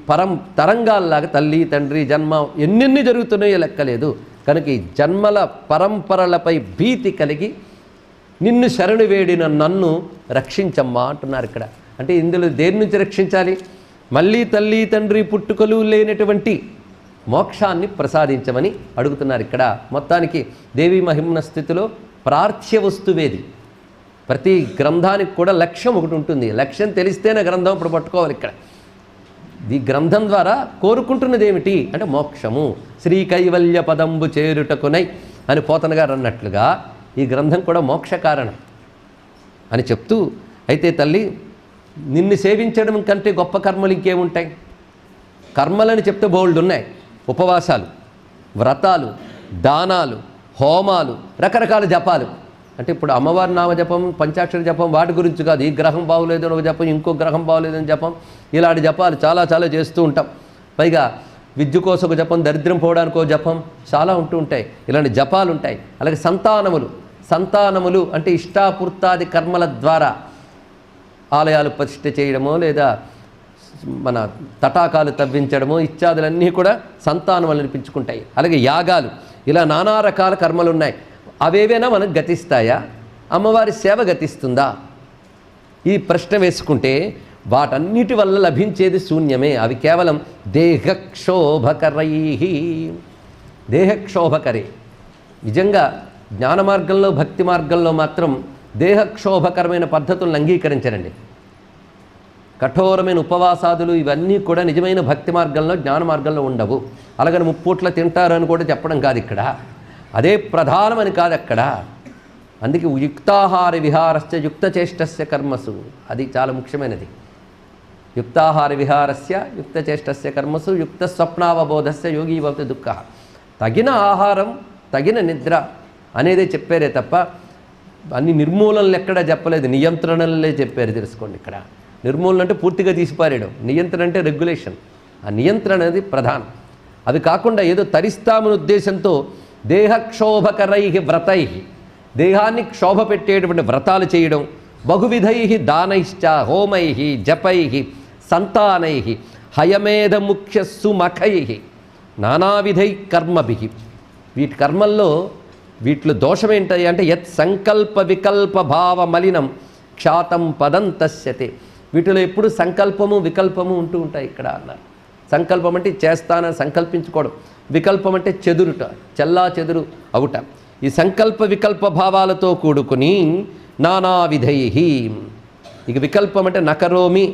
తరంగాల్లాగా తల్లి తండ్రి జన్మ ఎన్నెన్ని జరుగుతున్నాయో లెక్కలేదు. కనుక ఈ జన్మల పరంపరలపై భీతి కలిగి నిన్ను శరణు వేడిన నన్ను రక్షించమ్మా అంటున్నారు ఇక్కడ. అంటే ఇందులో దేని నుంచి రక్షించాలి? మళ్ళీ తల్లి తండ్రి పుట్టుకలు లేనటువంటి మోక్షాన్ని ప్రసాదించమని అడుగుతున్నారు ఇక్కడ. మొత్తానికి దేవీ మహిమ్న స్థితిలో ప్రార్థ్య వస్తువేది. ప్రతి గ్రంథానికి కూడా లక్ష్యం ఒకటి ఉంటుంది. లక్ష్యం తెలిస్తేనే గ్రంథం ఇప్పుడు పట్టుకోవాలి. ఇక్కడ ఈ గ్రంథం ద్వారా కోరుకుంటున్నది ఏమిటి అంటే మోక్షము, శ్రీ కైవల్య పదంబు చేరుటకునై అని పోతన గారు అన్నట్లుగా ఈ గ్రంథం కూడా మోక్ష కారణం అని చెప్తూ, అయితే తల్లి నిన్ను సేవించడం కంటే గొప్ప కర్మలు ఇంకేముంటాయి? కర్మలని చెప్తే బోల్డ్ ఉన్నాయి. ఉపవాసాలు, వ్రతాలు, దానాలు, హోమాలు, రకరకాల జపాలు. అంటే ఇప్పుడు అమ్మవారి నామ జపం, పంచాక్షర జపం వాటి గురించి కాదు. ఈ గ్రహం బాగోలేదని ఒక జపం, ఇంకో గ్రహం బాగోలేదని జపం, ఇలాంటి జపాలు చాలా చాలా చేస్తూ ఉంటాం. పైగా విద్య కోసం ఒక జపం, దరిద్రం పోవడానికి ఒక జపం, చాలా ఉంటూ ఉంటాయి. ఇలాంటి జపాలు ఉంటాయి. అలాగే సంతానములు అంటే ఇష్టాపూర్తాది కర్మల ద్వారా ఆలయాలు ప్రతిష్ఠ చేయడమో లేదా మన తటాకాలు తవ్వించడమో ఇత్యాదులన్నీ కూడా సంతానం అనిపించుకుంటాయి. అలాగే యాగాలు, ఇలా నానా రకాల కర్మలు ఉన్నాయి. అవేవైనా మనకు గతిస్తాయా? అమ్మవారి సేవ గతిస్తుందా? ఈ ప్రశ్న వేసుకుంటే వాటన్నిటి వల్ల లభించేది శూన్యమే. అవి కేవలం దేహక్షోభకరే. నిజంగా జ్ఞాన మార్గంలో భక్తి మార్గంలో మాత్రం దేహక్షోభకరమైన పద్ధతులను అంగీకరించరండి. కఠోరమైన ఉపవాసాదులు ఇవన్నీ కూడా నిజమైన భక్తి మార్గంలో జ్ఞాన మార్గంలో ఉండవు. అలాగని ముప్పూట్ల తింటారు అని కూడా చెప్పడం కాదు ఇక్కడ. అదే ప్రధానమని కాదు అక్కడ. అందుకే యుక్తాహార విహారస్య యుక్తచేష్టస్య కర్మసు, అది చాలా ముఖ్యమైనది. యుక్తాహార విహారస్య యుక్తచేష్టస్య కర్మసు యుక్త స్వప్నావబోధస్య యోగి భవతి దుఃఖ. తగిన ఆహారం, తగిన నిద్ర అనేదే చెప్పారే తప్ప అన్ని నిర్మూలనలు ఎక్కడా చెప్పలేదు, నియంత్రణలే చెప్పారు. తెలుసుకోండి ఇక్కడ. నిర్మూలన అంటే పూర్తిగా తీసిపారేయడం, నియంత్రణ అంటే రెగ్యులేషన్. ఆ నియంత్రణ అనేది ప్రధానం. అవి కాకుండా ఏదో తరిస్తామని ఉద్దేశంతో దేహక్షోభకరై వ్రతై, దేహాన్ని క్షోభ పెట్టేటువంటి వ్రతాలు చేయడం, బహువిధై దానైశ్చ హోమై జపై సంతానై హయమేధ ముఖ్య సుమఖై నానావిధై కర్మభి. వీటి కర్మల్లో వీటిలో దోషం ఏంటి అంటే యత్ సంకల్ప వికల్ప భావ మలినం క్షాతం పదం తస్యతే. వీటిలో ఎప్పుడు సంకల్పము వికల్పము ఉంటూ ఉంటాయి ఇక్కడ అన్నారు. సంకల్పం అంటే చేస్తానని సంకల్పించుకోవడం, వికల్పం అంటే చెదురుట, చెల్లా చెదురు అవుట. ఈ సంకల్ప వికల్ప భావాలతో కూడుకుని నానావిధై. ఇక వికల్పం అంటే నకరోమి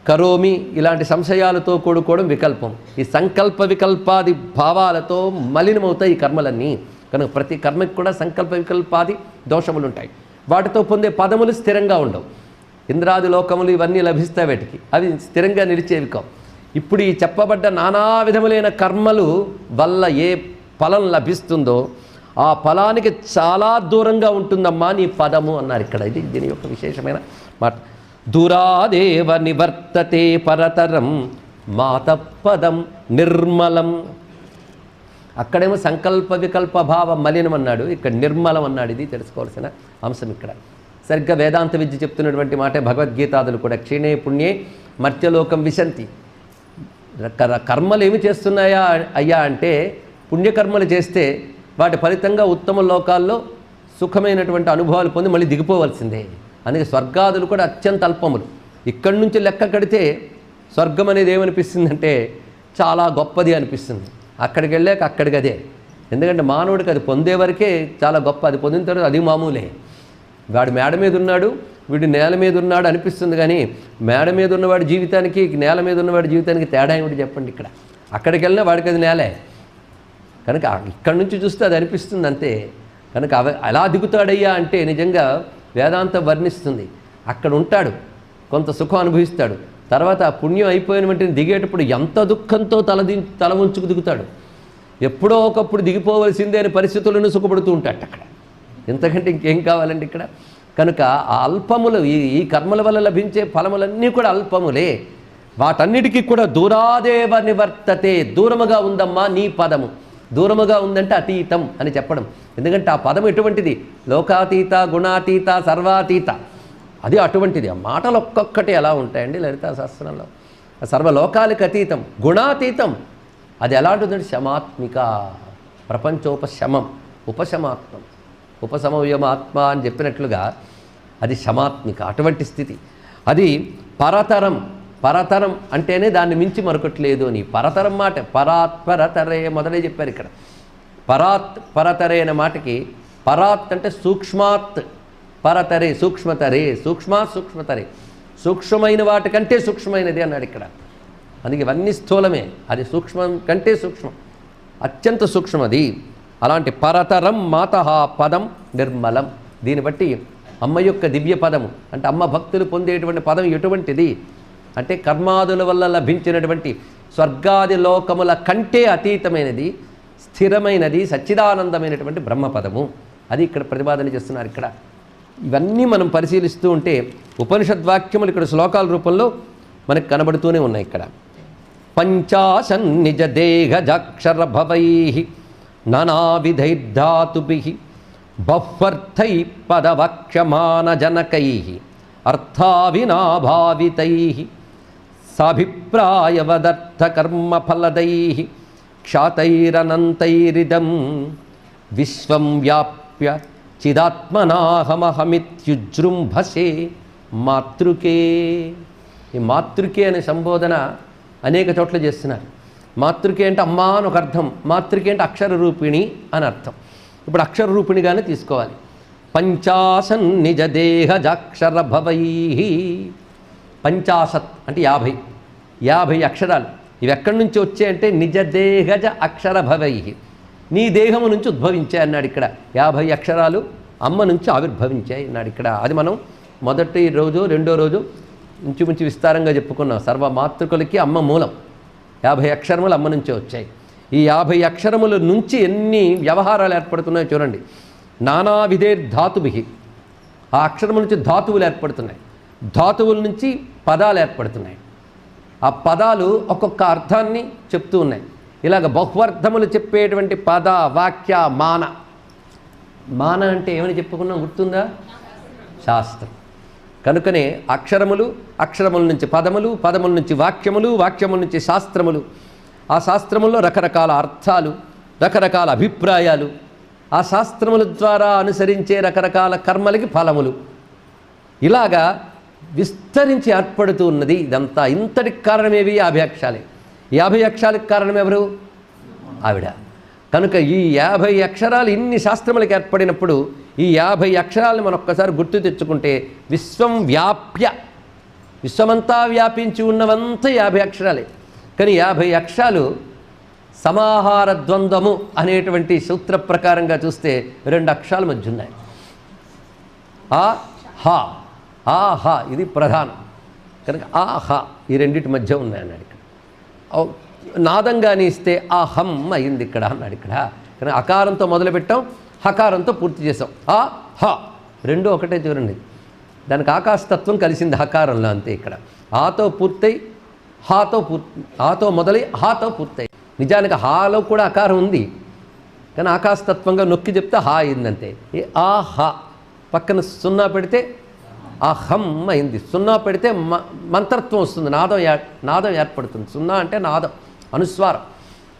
కరోమి ఇలాంటి సంశయాలతో కూడుకోవడం వికల్పం. ఈ సంకల్ప వికల్పాది భావాలతో మలినమవుతాయి ఈ కర్మలన్నీ. కనుక ప్రతి కర్మకి కూడా సంకల్ప వికల్పాది దోషములు ఉంటాయి. వాటితో పొందే పదములు స్థిరంగా ఉండవు. ఇంద్రాది లోకములు ఇవన్నీ లభిస్తాయి వాటికి, అవి స్థిరంగా నిలిచేవి కావు. ఇప్పుడు ఈ చెప్పబడ్డ నానా విధములైన కర్మలు వల్ల ఏ ఫలం లభిస్తుందో ఆ ఫలానికి చాలా దూరంగా ఉంటుందమ్మా నీ పదము అన్నారు ఇక్కడ. ఇది దీని యొక్క విశేషమైన మాట. దూరాదేవ నివర్తతే పరతరం మాతపదం నిర్మలం. అక్కడేమో సంకల్ప వికల్ప భావ మలినం అన్నాడు, ఇక్కడ నిర్మలం అన్నాడు. ఇది తెలుసుకోవాల్సిన అంశం ఇక్కడ. సరిగ్గా వేదాంత విద్య చెప్తున్నటువంటి మాటే భగవద్గీతాదులు కూడా. క్షీణే పుణ్యే మర్త్యలోకం విశంతి. కర్మలు ఏమి చేస్తున్నాయా అయ్యా అంటే పుణ్యకర్మలు చేస్తే వాటి ఫలితంగా ఉత్తమ లోకాల్లో సుఖమైనటువంటి అనుభవాలు పొంది మళ్ళీ దిగిపోవలసిందే. అందుకే స్వర్గాదులు కూడా అత్యంత అల్పములు. ఇక్కడి నుంచి లెక్క కడితే స్వర్గం అనేది ఏమనిపిస్తుందంటే చాలా గొప్పది అనిపిస్తుంది. అక్కడికి వెళ్ళాక అక్కడికి అదే. ఎందుకంటే మానవుడికి అది పొందే వరకే చాలా గొప్ప, అది పొందిన తర్వాత అది మామూలే. వాడు మేడ మీద ఉన్నాడు, వీడు నేల మీద ఉన్నాడు అనిపిస్తుంది. కానీ మేడ మీద ఉన్నవాడి జీవితానికి నేల మీద ఉన్నవాడి జీవితానికి తేడా ఏమిటి చెప్పండి. ఇక్కడ అక్కడికి వెళ్ళినా వాడికి అది నేలే కనుక ఇక్కడి నుంచి చూస్తే అది అనిపిస్తుంది అంతే. కనుక అలా దిగుతాడయ్యా అంటే నిజంగా వేదాంతం వర్ణిస్తుంది. అక్కడ ఉంటాడు, కొంత సుఖం అనుభవిస్తాడు, తర్వాత పుణ్యం అయిపోయిన వెంటనే దిగేటప్పుడు ఎంత దుఃఖంతో తల ఉంచుకు దిగుతాడు. ఎప్పుడో ఒకప్పుడు దిగిపోవలసిందే అనే పరిస్థితులను సుఖపడుతూ ఉంటాడు అక్కడ. ఎంతకంటే ఇంకేం కావాలండి ఇక్కడ. కనుక ఆ అల్పములు ఈ కర్మల వల్ల లభించే ఫలములన్నీ కూడా అల్పములే. వాటన్నిటికీ కూడా దూరాదేవ నివర్తతే, దూరముగా ఉందమ్మా నీ పదము. దూరముగా ఉందంటే అతీతం అని చెప్పడం. ఎందుకంటే ఆ పదం ఎటువంటిది? లోకాతీత, గుణాతీత, సర్వాతీత. అది అటువంటిది. ఆ మాటలు ఒక్కొక్కటి ఎలా ఉంటాయండి లలితా శాస్త్రంలో. సర్వలోకాలకు అతీతం, గుణాతీతం. అది ఎలా ఉంటుందంటే శమాత్మిక, ప్రపంచోపశమం, ఉపశమాత్మం, ఉపశమవ్యమాత్మ అని చెప్పినట్లుగా అది శమాత్మిక, అటువంటి స్థితి. అది పరతరం. పరతరం అంటేనే దాన్ని మించి మరొకట్లేదు అని. పరతరం మాట పరాత్పరతరే మొదలే చెప్పారు ఇక్కడ. పరాత్ పరతరే అనే మాటకి పరాత్ అంటే సూక్ష్మాత్, పరతరే సూక్ష్మతరే, సూక్ష్మాత్ సూక్ష్మతరే, సూక్ష్మమైన వాటికంటే సూక్ష్మమైనది అన్నాడు ఇక్కడ. అందుకే ఇవన్నీ స్థూలమే, అది సూక్ష్మం కంటే సూక్ష్మం, అత్యంత సూక్ష్మది. అలాంటి పరతరం మాతః పదం నిర్మలం. దీన్ని బట్టి అమ్మ యొక్క దివ్య పదము అంటే అమ్మ భక్తులు పొందేటువంటి పదం ఎటువంటిది అంటే కర్మాదుల వల్ల లభించినటువంటి స్వర్గాది లోకముల కంటే అతీతమైనది, స్థిరమైనది, సచ్చిదానందమైనటువంటి బ్రహ్మపదము. అది ఇక్కడ ప్రతిపాదన చేస్తున్నారు. ఇక్కడ ఇవన్నీ మనం పరిశీలిస్తూ ఉంటే ఉపనిషద్వాక్యములు ఇక్కడ శ్లోకాల రూపంలో మనకు కనబడుతూనే ఉన్నాయి. ఇక్కడ పంచాశన్నిజ దేహజాక్షర భవై నానావిధైర్ధాతుభిః బహ్వర్థై పదవక్ష్యమానజనకైః అర్థావినాభావితైః సాభిప్రాయవదర్థకర్మఫలదైః క్షాతైరనంతైరిదం విశ్వం వ్యాప్య చిదాత్మనాహమహమిత్యుజృంభసే మాతృకే. ఈ మాతృకే అనే సంబోధన అనేక చోట్ల చేస్తున్నారు. మాతృకే అంటే అమ్మ అని ఒక అర్థం, మాతృకే అంటే అక్షర రూపిణి అని అర్థం. ఇప్పుడు అక్షర రూపిణిగానే తీసుకోవాలి. పంచాశన్ నిజ దేహజాక్షర భవై. పంచాశత్ అంటే 50 అక్షరాలు. ఇవి ఎక్కడి నుంచి వచ్చాయంటే నిజ దేహజ అక్షర భవై, నీ దేహము నుంచి ఉద్భవించాయి అన్నాడు ఇక్కడ. 50 అక్షరాలు అమ్మ నుంచి ఆవిర్భవించాయి అన్నాడు ఇక్కడ. అది మనం మొదటి రోజు రెండో రోజు ఇంచుమించు విస్తారంగా చెప్పుకున్నాం. సర్వ మాతృకులకి అమ్మ మూలం. 50 అక్షరములు అమ్మ నుంచే వచ్చాయి. ఈ 50 అక్షరముల నుంచి ఎన్ని వ్యవహారాలు ఏర్పడుతున్నాయో చూడండి. నానావిధైర్ధాతుభిః, ఆ అక్షరముల నుంచి ధాతువులు ఏర్పడుతున్నాయి, ధాతువుల నుంచి పదాలు ఏర్పడుతున్నాయి. ఆ పదాలు ఒక్కొక్క అర్థాన్ని చెప్తూ ఉన్నాయి. ఇలాగ బహువర్థములు చెప్పేటువంటి పద వాక్య మాన. మాన అంటే ఏమని చెప్పుకున్నాం గుర్తుందా? శాస్త్రం. కనుకనే అక్షరములు, అక్షరముల నుంచి పదములు, పదముల నుంచి వాక్యములు, వాక్యముల నుంచి శాస్త్రములు, ఆ శాస్త్రముల్లో రకరకాల అర్థాలు, రకరకాల అభిప్రాయాలు, ఆ శాస్త్రముల ద్వారా అనుసరించే రకరకాల కర్మలకి ఫలములు, ఇలాగా విస్తరించి ఏర్పడుతూ ఉన్నది ఇదంతా. ఇంతటికి కారణమేవి? 50 అక్షరాలే. 50 అక్షరాలకు కారణం ఎవరు? ఆవిడ. కనుక ఈ 50 అక్షరాలు ఇన్ని శాస్త్రములకు ఏర్పడినప్పుడు ఈ 50 అక్షరాలను మనం ఒక్కసారి గుర్తు తెచ్చుకుంటే విశ్వం వ్యాప్య, విశ్వమంతా వ్యాపించి ఉన్నవంతా 50 అక్షరాలే. కానీ 50 అక్షరాలు సమాహార ద్వంద్వము అనేటువంటి సూత్ర ప్రకారంగా చూస్తే 2 అక్షరాల మధ్య ఉన్నాయి. ఆ హా, ఆ హా ఇది ప్రధానం. కనుక ఆ హా ఈ రెండింటి మధ్య ఉన్నాయన్నాడు ఇక్కడ. నాదంగాని ఇస్తే ఆ హం అయింది ఇక్కడ అన్నాడు. ఇక్కడ కానీ అకారంతో మొదలుపెట్టాం, హకారంతో పూర్తి చేసాం. ఆ హ రెండు ఒకటే చూడండి. దానికి ఆకాశతత్వం కలిసింది హకారంలో, అంతే. ఇక్కడ ఆతో పూర్తయి ఆతో మొదలై హాతో పూర్తయి. నిజానికి హాలో కూడా అకారం ఉంది, కానీ ఆకాశతత్వంగా నొక్కి చెప్తే హా అయిందంతే. ఆ హ పక్కన సున్నా పెడితే అహం అయింది. సున్నా పెడితే మంత్రత్వం వస్తుంది, నాదం ఏర్పడుతుంది. సున్నా అంటే నాదం, అనుస్వారం.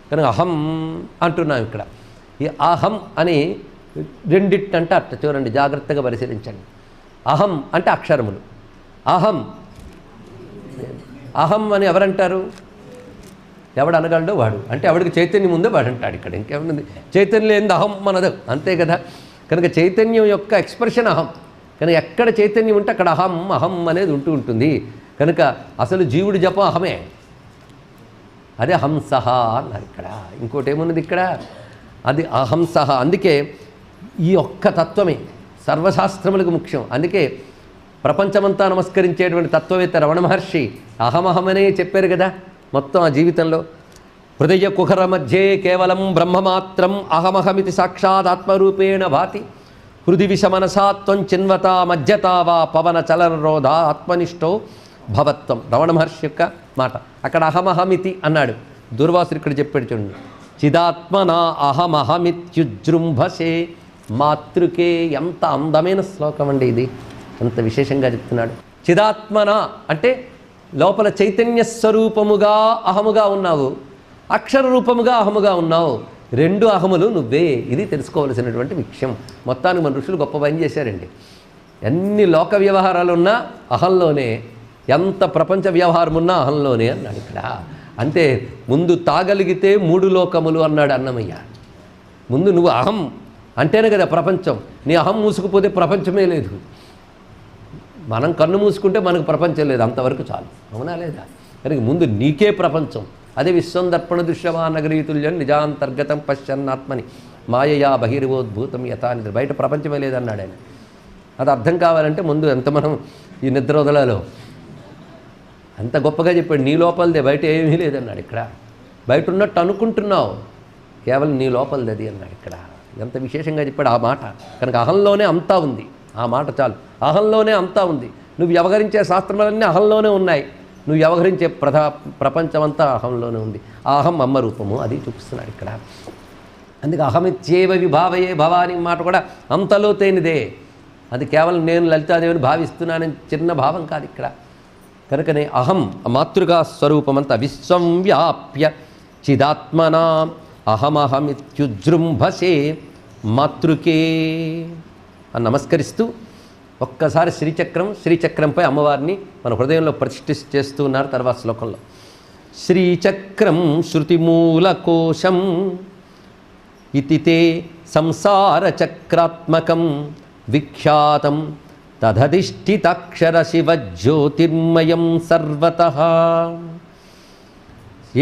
కనుక అహం అంటున్నాం ఇక్కడ. ఈ అహం అని రెండిట్టంటే అట్ట చూడండి, జాగ్రత్తగా పరిశీలించండి. అహం అంటే అక్షరములు. అహం అహం అని ఎవరంటారు? ఎవడు అనగలడో వాడు. అంటే ఎవడికి చైతన్యం ఉందో వాడు అంటాడు. ఇక్కడ ఇంకేముంది? చైతన్యం లేనిది అహం మనదు, అంతే కదా. కనుక చైతన్యం యొక్క ఎక్స్ప్రెషన్ అహం. కనుక ఎక్కడ చైతన్యం ఉంటే అక్కడ అహం అహం అనేది ఉంటుంది. కనుక అసలు జీవుడి జపం అహమే, అదే హంసహ అన్నారు ఇక్కడ. ఇంకోటి ఏమున్నది ఇక్కడ? అది అహంసహ. అందుకే ఈ ఒక్క తత్వమే సర్వశాస్త్రములకు ముఖ్యం. అందుకే ప్రపంచమంతా నమస్కరించేటువంటి తత్వవేత్త రమణ మహర్షి అహమహమనే చెప్పారు కదా మొత్తం ఆ జీవితంలో. హృదయ కుహర మధ్యే కేవలం బ్రహ్మమాత్రం అహమహమితి సాక్షాత్ ఆత్మరూపేణ భాతి హృది విషమనసాత్వం చిన్వత మధ్యతావా పవన చలనరోధ ఆత్మనిష్టో భవత్వం. రమణ మహర్షి యొక్క మాట. అక్కడ అహమహమితి అన్నాడు, దుర్వాసుడు ఇక్కడ చెప్పాడు చూడండి. చిదాత్మనా అహమహమిత్యుజృంభసే మాతృకే. ఎంత అందమైన శ్లోకం అండి ఇది, అంత విశేషంగా చెప్తున్నాడు. చిదాత్మన అంటే లోపల చైతన్య స్వరూపముగా అహముగా ఉన్నావు, అక్షర రూపముగా అహముగా ఉన్నావు. రెండు అహములు నువ్వే. ఇది తెలుసుకోవలసినటువంటి విషయం. మొత్తానికి మన ఋషులు గొప్ప పని చేశారండి. ఎన్ని లోక వ్యవహారాలు ఉన్నా అహంలోనే, ఎంత ప్రపంచ వ్యవహారం ఉన్నా అహంలోనే అన్నాడు ఇక్కడ. అంతే. ముందు తాగలిగితే మూడు లోకములు అన్నాడు అన్నమయ్య. ముందు నువ్వు అహం అంటేనే కదా ప్రపంచం. నీ అహం మూసుకుపోతే ప్రపంచమే లేదు. మనం కన్ను మూసుకుంటే మనకు ప్రపంచం లేదు, అంతవరకు చాలు. అవునా లేదా? కనుక ముందు నీకే ప్రపంచం. అదే విశ్వం దర్పణ దృశ్యమా నగరీతుల్యం నిజాంతర్గతం పశ్చన్నాత్మని మాయయా బహిర్వోద్భూతం యథానిద్ర. బయట ప్రపంచమే లేదన్నాడు ఆయన. అది అర్థం కావాలంటే ముందు ఎంత మనం ఈ నిద్ర వదలలో అంత గొప్పగా చెప్పాడు. నీ లోపలిదే, బయట ఏమీ లేదన్నాడు ఇక్కడ. బయట ఉన్నట్టు అనుకుంటున్నావు, కేవలం నీ లోపలిది అది అన్నాడు ఇక్కడ. ఎంత విశేషంగా చెప్పాడు ఆ మాట. కనుక అహంలోనే అంతా ఉంది. ఆ మాట చాలు. అహంలోనే అంతా ఉంది. నువ్వు వ్యవహరించే శాస్త్రములన్నీ అహంలోనే ఉన్నాయి. నువ్వు వ్యవహరించే ప్రపంచమంతా అహంలోనే ఉంది. ఆ అహం అమ్మ రూపము, అది చూపిస్తున్నాడు ఇక్కడ. అందుకే అహమిత్యేవ విభావయే భవాని మాట కూడా అంతలో తేనిదే. అది కేవలం నేను లలితాదేవిని భావిస్తున్నానని చిన్న భావం కాదు ఇక్కడ. కనుకనే అహం మాతృగా స్వరూపమంతా విశ్వం వ్యాప్య చిదాత్మనా అహమహమిత్యుజృంభసే మాతృకే అని నమస్కరిస్తూ ఒక్కసారి శ్రీచక్రంపై అమ్మవారిని మన హృదయంలో ప్రతిష్ఠ చేస్తూ ఉన్నారు. తర్వాత శ్లోకంలో శ్రీచక్రం శృతిమూలకోశం ఇతి తే సంసారచక్రాత్మకం విఖ్యాతం తదధిష్ఠితాక్షర శివజ్యోతిర్మయం సర్వతః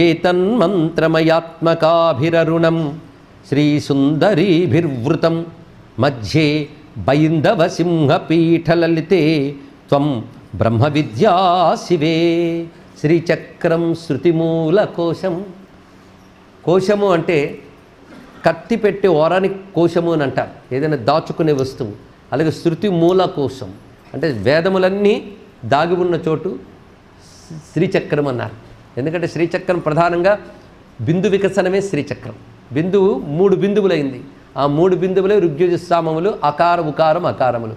ఏతన్మంత్రమయాత్మకాభిరరుణం శ్రీసుందరీభిర్వృతం మధ్యే బైందవ సింహపీఠలలితే త్వం బ్రహ్మ విద్యా శివే. శ్రీచక్రం శృతిమూల కోశం. కోశము అంటే కత్తి పెట్టే ఓరానికి కోశము అని అంటారు, ఏదైనా దాచుకునే వస్తువు. అలాగే శృతి మూల కోశం అంటే వేదములన్నీ దాగి ఉన్న చోటు శ్రీచక్రం అన్నారు. ఎందుకంటే శ్రీచక్రం ప్రధానంగా బిందు వికసనమే శ్రీచక్రం. బిందువు 3 బిందువులైంది. ఆ 3 బిందువులే ఋగ్యజుస్సామములు, అకార ఉకారం అకారములు.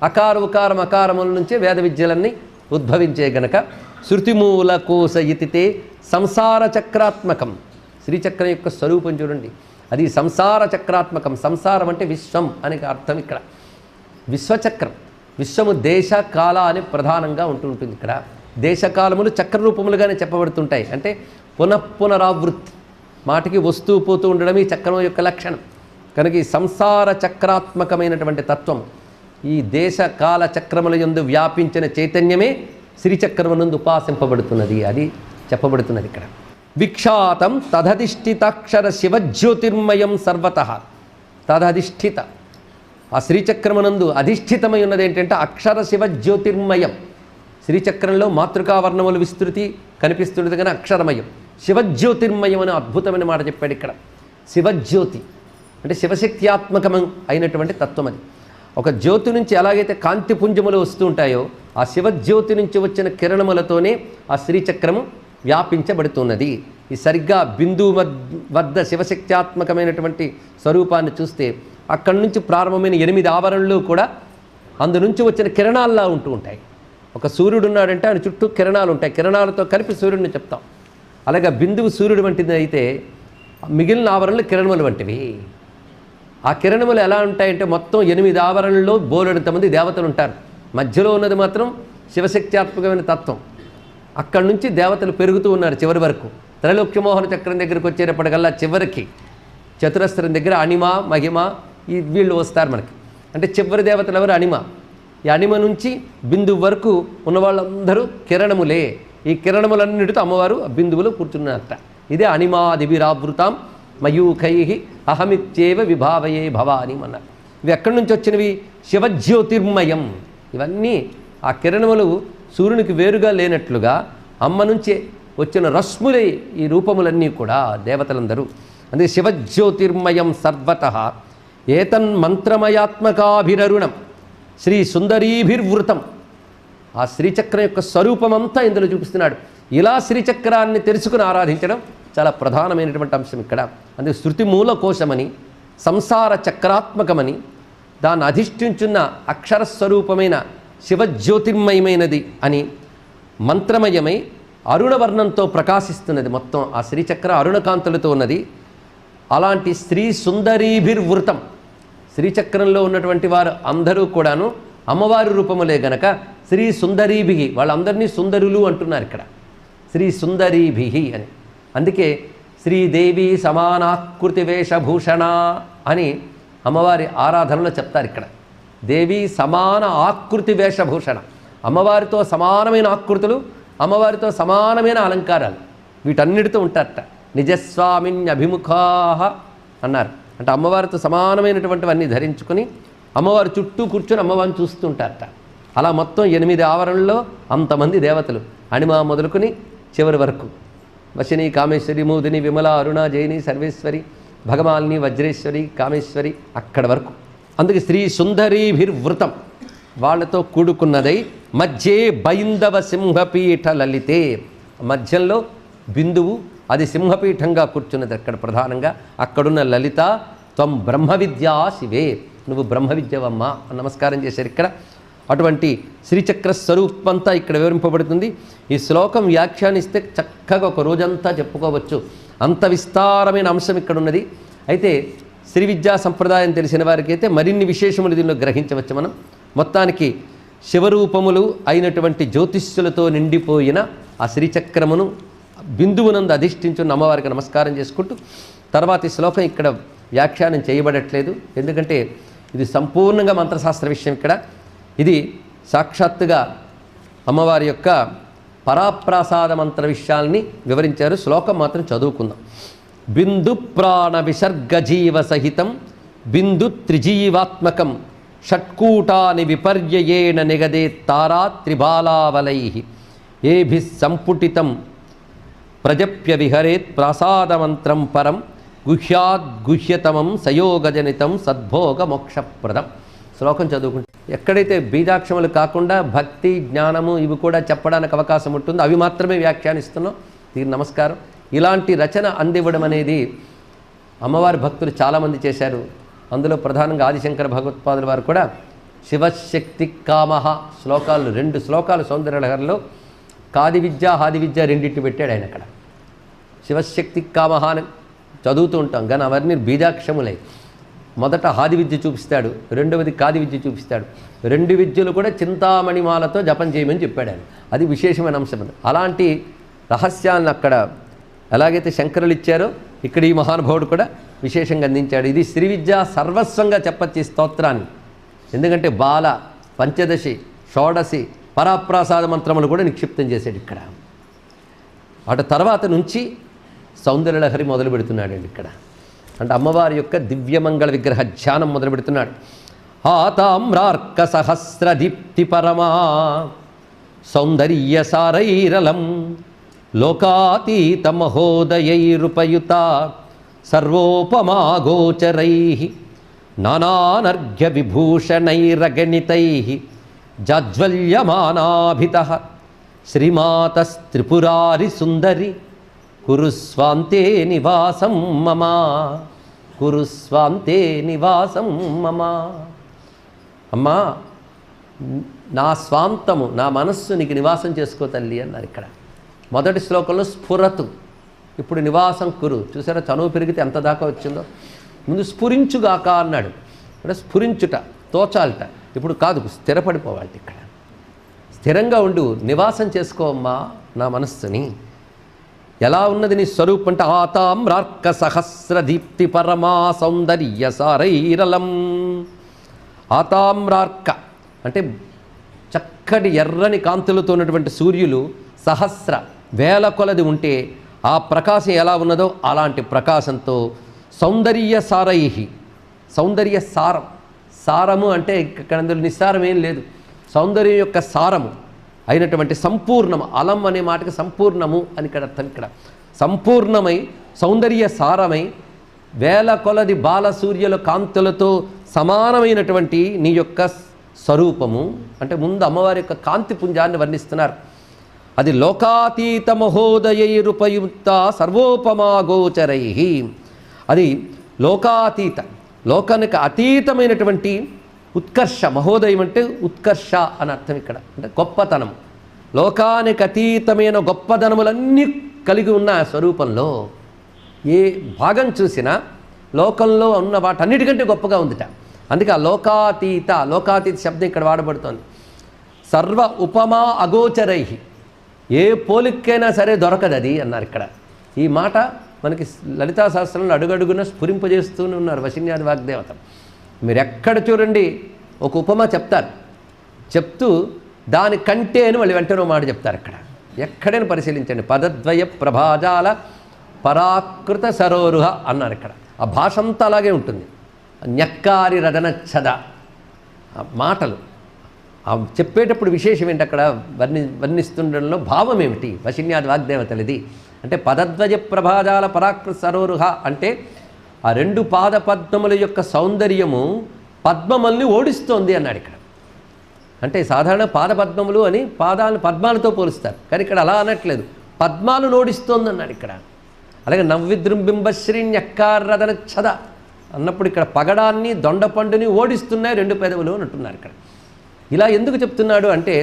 అకార ఉకారం అకారముల నుంచే వేద విద్యలన్నీ ఉద్భవించే గనక శృతిమూల కోశ ఇతితే సంసార చక్రాత్మకం. శ్రీచక్రం యొక్క స్వరూపం చూడండి, అది సంసార చక్రాత్మకం. సంసారం అంటే విశ్వం అనే అర్థం ఇక్కడ. విశ్వచక్రం, విశ్వము దేశ కాల అని ప్రధానంగా ఉంటుంటుంది ఇక్కడ. దేశకాలములు చక్రరూపములుగానే చెప్పబడుతుంటాయి. అంటే పునఃపునరావృత్తి, మాటికి వస్తూ పోతూ ఉండడం ఈ చక్రం యొక్క లక్షణం. కనుక ఈ సంసార చక్రాత్మకమైనటువంటి తత్వం, ఈ దేశ కాల చక్రముల యందు వ్యాపించిన చైతన్యమే శ్రీచక్రమునందు ఉపాసింపబడుతున్నది. అది చెప్పబడుతున్నది ఇక్కడ. విఖ్యాతం తదధిష్ఠితాక్షర శివజ్యోతిర్మయం సర్వతః. తదధిష్ఠిత, ఆ శ్రీచక్రమునందు అధిష్ఠితమై ఉన్నది ఏంటంటే అక్షర శివజ్యోతిర్మయం. శ్రీచక్రంలో మాతృకావర్ణములు విస్తృతి కనిపిస్తున్నది కానీ అక్షరమయం. శివజ్యోతిర్మయం అనే అద్భుతమైన మాట చెప్పాడు ఇక్కడ. శివజ్యోతి అంటే శివశక్త్యాత్మకం అయినటువంటి తత్వం అది. ఒక జ్యోతి నుంచి ఎలాగైతే కాంతి పుంజములు వస్తూ ఉంటాయో ఆ శివజ్యోతి నుంచి వచ్చిన కిరణములతోనే ఆ శ్రీచక్రము వ్యాపించబడుతున్నది. ఈ సరిగ్గా బిందువు వద్ద శివశక్త్యాత్మకమైనటువంటి స్వరూపాన్ని చూస్తే అక్కడి నుంచి ప్రారంభమైన 8 ఆవరణలు కూడా అందు నుంచి వచ్చిన కిరణాల్లా ఉంటూ ఉంటాయి. ఒక సూర్యుడు ఉన్నాడంటే ఆయన చుట్టూ కిరణాలు ఉంటాయి, కిరణాలతో కలిపి సూర్యుడిని చెప్తాం. అలాగే బిందువు సూర్యుడు వంటిది అయితే మిగిలిన ఆవరణలు కిరణములు వంటివి. ఆ కిరణములు ఎలా ఉంటాయంటే మొత్తం 8 ఆవరణల్లో బోలెడంతమంది దేవతలు ఉంటారు. మధ్యలో ఉన్నది మాత్రం శివశక్త్యాత్మకమైన తత్వం. అక్కడి నుంచి దేవతలు పెరుగుతూ ఉన్నారు చివరి వరకు. త్రైలోక్యమోహన చక్రం దగ్గరికి వచ్చేటప్పటికల్లా చివరికి చతురస్రం దగ్గర అణిమ మహిమ వీళ్ళు వస్తారు మనకి. అంటే చివరి దేవతలు ఎవరు? అణిమ. ఈ అణిమ నుంచి బిందువు వరకు ఉన్న వాళ్ళందరూ కిరణములే. ఈ కిరణములన్నిటితో అమ్మవారు బిందువులో కూర్చున్నారట. ఇదే అణిమాదిభిరావృతాం మయూఖై అహమిత్యేవ విభావయే భవాని అన్నారు. ఇవి ఎక్కడి నుంచి వచ్చినవి? శివజ్యోతిర్మయం. ఇవన్నీ ఆ కిరణములు సూర్యునికి వేరుగా లేనట్లుగా అమ్మ నుంచి వచ్చిన రశ్ములే ఈ రూపములన్నీ కూడా దేవతలందరూ. అందుకే శివజ్యోతిర్మయం సర్వతః ఏతన్మంత్రమయాత్మకాభిరరుణం శ్రీ సుందరీభిర్వృతం. ఆ శ్రీచక్రం యొక్క స్వరూపమంతా ఇందులో చూపిస్తున్నాడు. ఇలా శ్రీచక్రాన్ని తెలుసుకుని ఆరాధించడం చాలా ప్రధానమైనటువంటి అంశం ఇక్కడ. అందుకే శృతి మూల కోశమని, సంసార చక్రాత్మకమని, దాన్ని అధిష్ఠించున్న అక్షరస్వరూపమైన శివజ్యోతిర్మయమైనది అని, మంత్రమయమై అరుణవర్ణంతో ప్రకాశిస్తున్నది. మొత్తం ఆ శ్రీచక్ర అరుణకాంతులతో ఉన్నది. అలాంటి శ్రీ సుందరీభిర్వృతం, శ్రీచక్రంలో ఉన్నటువంటి వారు అందరూ కూడాను అమ్మవారి రూపములే గనక శ్రీ సుందరీభి, వాళ్ళందరినీ సుందరులు అంటున్నారు ఇక్కడ, శ్రీ సుందరీభి అని. అందుకే శ్రీదేవి సమానాకృతి వేషభూషణ అని అమ్మవారి ఆరాధనలో చెప్తారు ఇక్కడ. దేవి సమాన ఆకృతి వేషభూషణ, అమ్మవారితో సమానమైన ఆకృతులు, అమ్మవారితో సమానమైన అలంకారాలు, వీటన్నిటితో ఉంటారట. నిజస్వామిన్యభిముఖా అన్నారు. అంటే అమ్మవారితో సమానమైనటువంటివన్నీ ధరించుకొని అమ్మవారి చుట్టూ కూర్చొని అమ్మవారిని చూస్తుంటారట. అలా మొత్తం 8 ఆవరణలో అంతమంది దేవతలు, అణిమ మొదలుకొని చివరి వరకు వశిని, కామేశ్వరి, మూదిని, విమల, అరుణ, జైని, సర్వేశ్వరి, భగమాలిని, వజ్రేశ్వరి, కామేశ్వరి, అక్కడి వరకు. అందుకే శ్రీ సుందరీభిర్వృతం వాళ్ళతో కూడుకున్నదై మధ్యే బైందవ సింహపీఠ లలితే, మధ్యంలో బిందువు, అది సింహపీఠంగా కూర్చున్నది అక్కడ ప్రధానంగా. అక్కడున్న లలిత త్వం బ్రహ్మ విద్యా శివే, నువ్వు బ్రహ్మ విద్యవమ్మ నమస్కారం చేశారు ఇక్కడ. అటువంటి శ్రీచక్ర స్వరూపంతా ఇక్కడ వివరింపబడుతుంది. ఈ శ్లోకం వ్యాఖ్యానిస్తే చక్కగా ఒక రోజంతా చెప్పుకోవచ్చు, అంత విస్తారమైన అంశం ఇక్కడ ఉన్నది. అయితే శ్రీ విద్యా సంప్రదాయం తెలిసిన వారికి అయితే మరిన్ని విశేషములు దీనిలో గ్రహించవచ్చు మనం. మొత్తానికి శివరూపములు అయినటువంటి జ్యోతిష్యులతో నిండిపోయిన ఆ శ్రీచక్రమును బిందువునందు అధిష్ఠించున్న అమ్మవారికి నమస్కారం చేసుకుంటూ తర్వాతి శ్లోకం ఇక్కడ వ్యాఖ్యానం చేయబడట్లేదు, ఎందుకంటే ఇది సంపూర్ణంగా మంత్రశాస్త్ర విషయం. ఇక్కడ ఇది సాక్షాత్తుగా అమ్మవారి యొక్క పరాప్రాసాద మంత్ర విషయాల్ని వివరించారు. శ్లోకం మాత్రం చదువుకుందాం. బిందు ప్రాణ విసర్గజీవ సహితం బిందు త్రిజీవాత్మకం షట్కూటాని విపర్యయేణ నిగదే తారా త్రిబాలావలై ఏభి సంపుటితం ప్రజప్య విహరేత్ ప్రాసాదమంత్రం పరం గుహ్యాద్గుహ్యతమం సయోగజనితం సద్భోగ మోక్షప్రదం. శ్లోకం చదువుకుంటే ఎక్కడైతే బీజాక్షములు కాకుండా భక్తి, జ్ఞానము ఇవి కూడా చెప్పడానికి అవకాశం ఉంటుందో అవి మాత్రమే వ్యాఖ్యానిస్తున్నాం. దీని నమస్కారం. ఇలాంటి రచన అందివ్వడం అనేది అమ్మవారి భక్తులు చాలామంది చేశారు. అందులో ప్రధానంగా ఆదిశంకర భగవత్పాదుల వారు కూడా శివశక్తి కామహ శ్లోకాలు 2 శ్లోకాలు సౌందర్యలహరిలో కాది విద్య హాది విద్య రెండింటిని పెట్టాడు ఆయన అక్కడ. శివశక్తి కామహ అని చదువుతూ ఉంటాం కానీ అవన్నీ బీజాక్షములే. మొదట హాది విద్య చూపిస్తాడు, రెండవది కాది విద్య చూపిస్తాడు. 2 విద్యలు కూడా చింతామణిమాలతో జపం చేయమని చెప్పాడు ఆయన. అది విశేషమైన అంశం. అలాంటి రహస్యాలను అక్కడ ఎలాగైతే శంకరులు ఇచ్చారో ఇక్కడ ఈ మహానుభావుడు కూడా విశేషంగా అందించాడు. ఇది శ్రీ విద్య సర్వస్వంగా చెప్పచ్చు ఈ స్తోత్రాన్ని. ఎందుకంటే బాల, పంచదశి, షోడశి, పరాప్రాసాద మంత్రములు కూడా నిక్షిప్తం చేశాడు ఇక్కడ. అటు తర్వాత నుంచి సౌందర్యలహరి మొదలు పెడుతున్నాడండి ఇక్కడ. అంటే అమ్మవారి యొక్క దివ్యమంగళ విగ్రహ ధ్యానం మొదలు పెడుతున్నాడు. ఆతామ్రార్క సహస్రదీప్తి పరమా సౌందర్య సారైరలం లోకాతీత మహోదయైరుపయుత సర్వోపమాగోచరైః నానానర్ఘ్య విభూషణైరగణితైః జాజ్వల్యమానాభితః శ్రీమాతస్త్రిపురారి సుందరి కురుస్వాంతే నివాసం మమ, కురుస్వాంతే నివాసం మమ. అమ్మా, నా స్వాంతము, నా మనస్సు నీకు నివాసం చేసుకో తల్లి అన్నారు ఇక్కడ. మొదటి శ్లోకంలో స్ఫురతు, ఇప్పుడు నివాసం కురు. చూసారా చనువు పెరిగితే ఎంత దాకా వచ్చిందో. ముందు స్ఫురించుగాక అన్నాడు, అంటే స్ఫురించుట, తోచాలట. ఇప్పుడు కాదు, స్థిరపడిపోవాలి. ఇక్కడ స్థిరంగా ఉండు, నివాసం చేసుకోమ్మా నా మనస్సుని. ఎలా ఉన్నది నీ స్వరూపం అంటే ఆతామ్రార్క సహస్ర దీప్తి పరమా సౌందర్య సారైరలం. ఆతామ్రార్క అంటే చక్కటి ఎర్రని కాంతులతో ఉన్నటువంటి సూర్యులు సహస్ర వేల కొలది ఉంటే ఆ ప్రకాశం ఎలా ఉన్నదో అలాంటి ప్రకాశంతో సౌందర్య సారైహి, సౌందర్య సారం, సారము అంటే ఇక్కడ నిస్సారం ఏం లేదు, సౌందర్యం యొక్క సారము అయినటువంటి సంపూర్ణము. అలం అనే మాటకి సంపూర్ణము అని ఇక్కడ అర్థం. ఇక్కడ సంపూర్ణమై సౌందర్య సారమై వేల కొలది బాల సూర్యుల కాంతులతో సమానమైనటువంటి నీ యొక్క స్వరూపము అంటే ముందు అమ్మవారి యొక్క కాంతి పుంజాన్ని వర్ణిస్తున్నారు. అది లోకాతీత మహోదయైరుపయుక్త సర్వోపమాగోచరై, అది లోకాతీత, లోకానికి అతీతమైనటువంటి ఉత్కర్ష. మహోదయం అంటే ఉత్కర్ష అని అర్థం ఇక్కడ, అంటే గొప్పతనం. లోకానికి అతీతమైన గొప్పదనములన్నీ కలిగి ఉన్న స్వరూపంలో ఏ భాగం చూసినా లోకంలో ఉన్న వాటన్నిటికంటే గొప్పగా ఉందిట. అందుకే ఆ లోకాతీత, లోకాతీత శబ్దం ఇక్కడ వాడబడుతోంది. సర్వ ఉపమా అగోచరై, ఏ పోలికైనా సరే దొరకదు అది అన్నారు ఇక్కడ. ఈ మాట మనకి లలితా శాస్త్రంలో అడుగడుగున స్ఫురింపజేస్తూనే ఉన్నారు వశిన్యాది వాగ్దేవత. మీరు ఎక్కడ చూడండి ఒక ఉపమా చెప్తారు, చెప్తూ దానికంటే అని మళ్ళీ వెంటనే మాట చెప్తారు. అక్కడ ఎక్కడైనా పరిశీలించండి. పదద్వయ ప్రభాజాల పరాకృత సరోరుహ అన్నారు ఇక్కడ. ఆ భాష అంతా అలాగే ఉంటుంది. న్యక్కారి రదనచ్చద మాటలు చెప్పేటప్పుడు విశేషం ఏంటి, అక్కడ వర్ణిస్తుండడంలో భావం ఏమిటి, వశిన్యాది వాగ్దేవతలది అంటే పదద్వయ ప్రభాజాల పరాకృత సరోరుహ అంటే ఆ రెండు పాద పద్మముల యొక్క సౌందర్యము పద్మముల్ని ఓడిస్తోంది అన్నాడు ఇక్కడ. అంటే సాధారణ పాదపద్మములు అని పాదాలను పద్మాలతో పోలుస్తారు, కానీ ఇక్కడ అలా అనట్లేదు, పద్మాలు ఓడిస్తోంది అన్నాడు ఇక్కడ. అలాగే నవ్విద్రుంబింబశ్రీణ్యక్కారదన ఛద అన్నప్పుడు ఇక్కడ పగడాన్ని దొండపండుని ఓడిస్తున్నాయి రెండు పెదవులు అని అంటున్నారు ఇక్కడ. ఇలా ఎందుకు చెప్తున్నాడు అంటే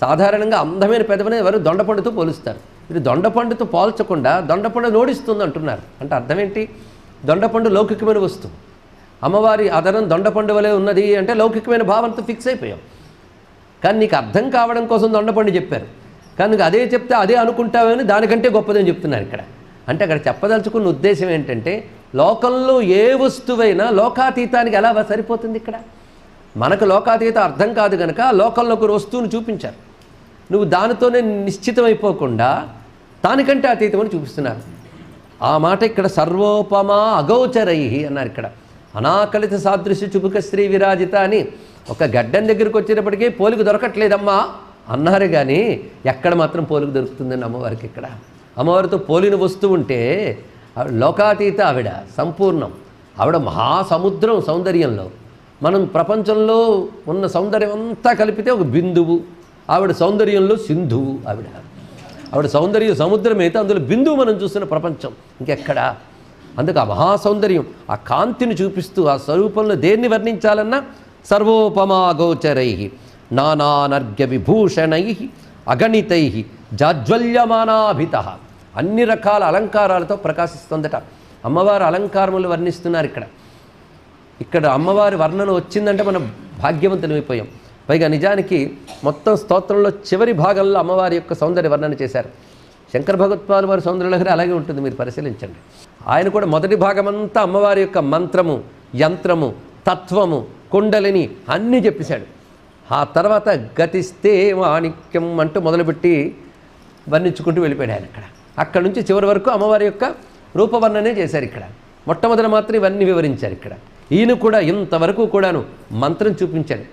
సాధారణంగా అందమైన పెదవిని ఎవరు దొండపండుతో పోలుస్తారు, ఇది దొండపండుతో పోల్చకుండా దొండపండు ఓడిస్తుంది అంటున్నారు. అంటే అర్థం ఏంటి, దొండపండు లౌకికమైన వస్తువు, అమ్మవారి అదనం దొండపండు వలె ఉన్నది అంటే లౌకికమైన భావంతో ఫిక్స్ అయిపోయాం. కానీ నీకు అర్థం కావడం కోసం దొండపండు చెప్పారు, కానీ నీకు అదే చెప్తే అదే అనుకుంటావని దానికంటే గొప్పదని చెప్తున్నారు ఇక్కడ. అంటే అక్కడ చెప్పదలుచుకున్న ఉద్దేశం ఏంటంటే లోకంలో ఏ వస్తువైనా లోకాతీతానికి ఎలా సరిపోతుంది. ఇక్కడ మనకు లోకాతీత అర్థం కాదు కనుక లోకంలో ఒక వస్తువును చూపించారు, నువ్వు దానితోనే నిశ్చితమైపోకుండా దానికంటే అతీతమని చూపిస్తున్నారు. ఆ మాట ఇక్కడ సర్వోపమా అగోచరై అన్నారు ఇక్కడ. అనాకలిత సాదృశ్య చుబుక శ్రీ విరాజిత అని ఒక గడ్డం దగ్గరికి వచ్చేటప్పటికీ పోలిక దొరకట్లేదమ్మా అన్నారు, కానీ ఎక్కడ మాత్రం పోలిక దొరుకుతుందండి అమ్మవారికి. ఇక్కడ అమ్మవారితో పోలిన వస్తువు ఉంటే లోకాతీత, ఆవిడ సంపూర్ణం, ఆవిడ మహాసముద్రం సౌందర్యంలో. మనం ప్రపంచంలో ఉన్న సౌందర్యం అంతా కలిపితే ఒక బిందువు, ఆవిడ సౌందర్యంలో సింధువు. ఆవిడ సౌందర్య సముద్రం అయితే అందులో బిందువు మనం చూస్తున్న ప్రపంచం ఇంకెక్కడా. అందుకు ఆ మహాసౌందర్యం, ఆ కాంతిని చూపిస్తూ ఆ స్వరూపంలో దేన్ని వర్ణించాలన్నా సర్వోపమాగోచరై నానానర్ఘ్య విభూషణై అగణితై జాజ్వల్యమానాభిత, అన్ని రకాల అలంకారాలతో ప్రకాశిస్తుందట. అమ్మవారి అలంకారములు వర్ణిస్తున్నారు ఇక్కడ. ఇక్కడ అమ్మవారి వర్ణన వచ్చిందంటే మనం భాగ్యవంతులమైపోయాం. పైగా నిజానికి మొత్తం స్తోత్రంలో చివరి భాగంలో అమ్మవారి యొక్క సౌందర్య వర్ణన చేశారు. శంకర భగవత్పాదుల వారి సౌందర్యలహరి అలాగే ఉంటుంది, మీరు పరిశీలించండి. ఆయన కూడా మొదటి భాగమంతా అమ్మవారి యొక్క మంత్రము, యంత్రము, తత్వము, కుండలిని అన్నీ చెప్పేశాడు. ఆ తర్వాత గతిస్తే మాణిక్యం అంటూ మొదలుపెట్టి వర్ణించుకుంటూ వెళ్ళిపోయాడు ఆయన. అక్కడ నుంచి చివరి వరకు అమ్మవారి యొక్క రూపవర్ణనే చేశారు. ఇక్కడ మొట్టమొదటి మాత్రం ఇవన్నీ వివరించారు. ఇక్కడ ఈయన కూడా ఇంతవరకు కూడాను మంత్రం చూపించాడు.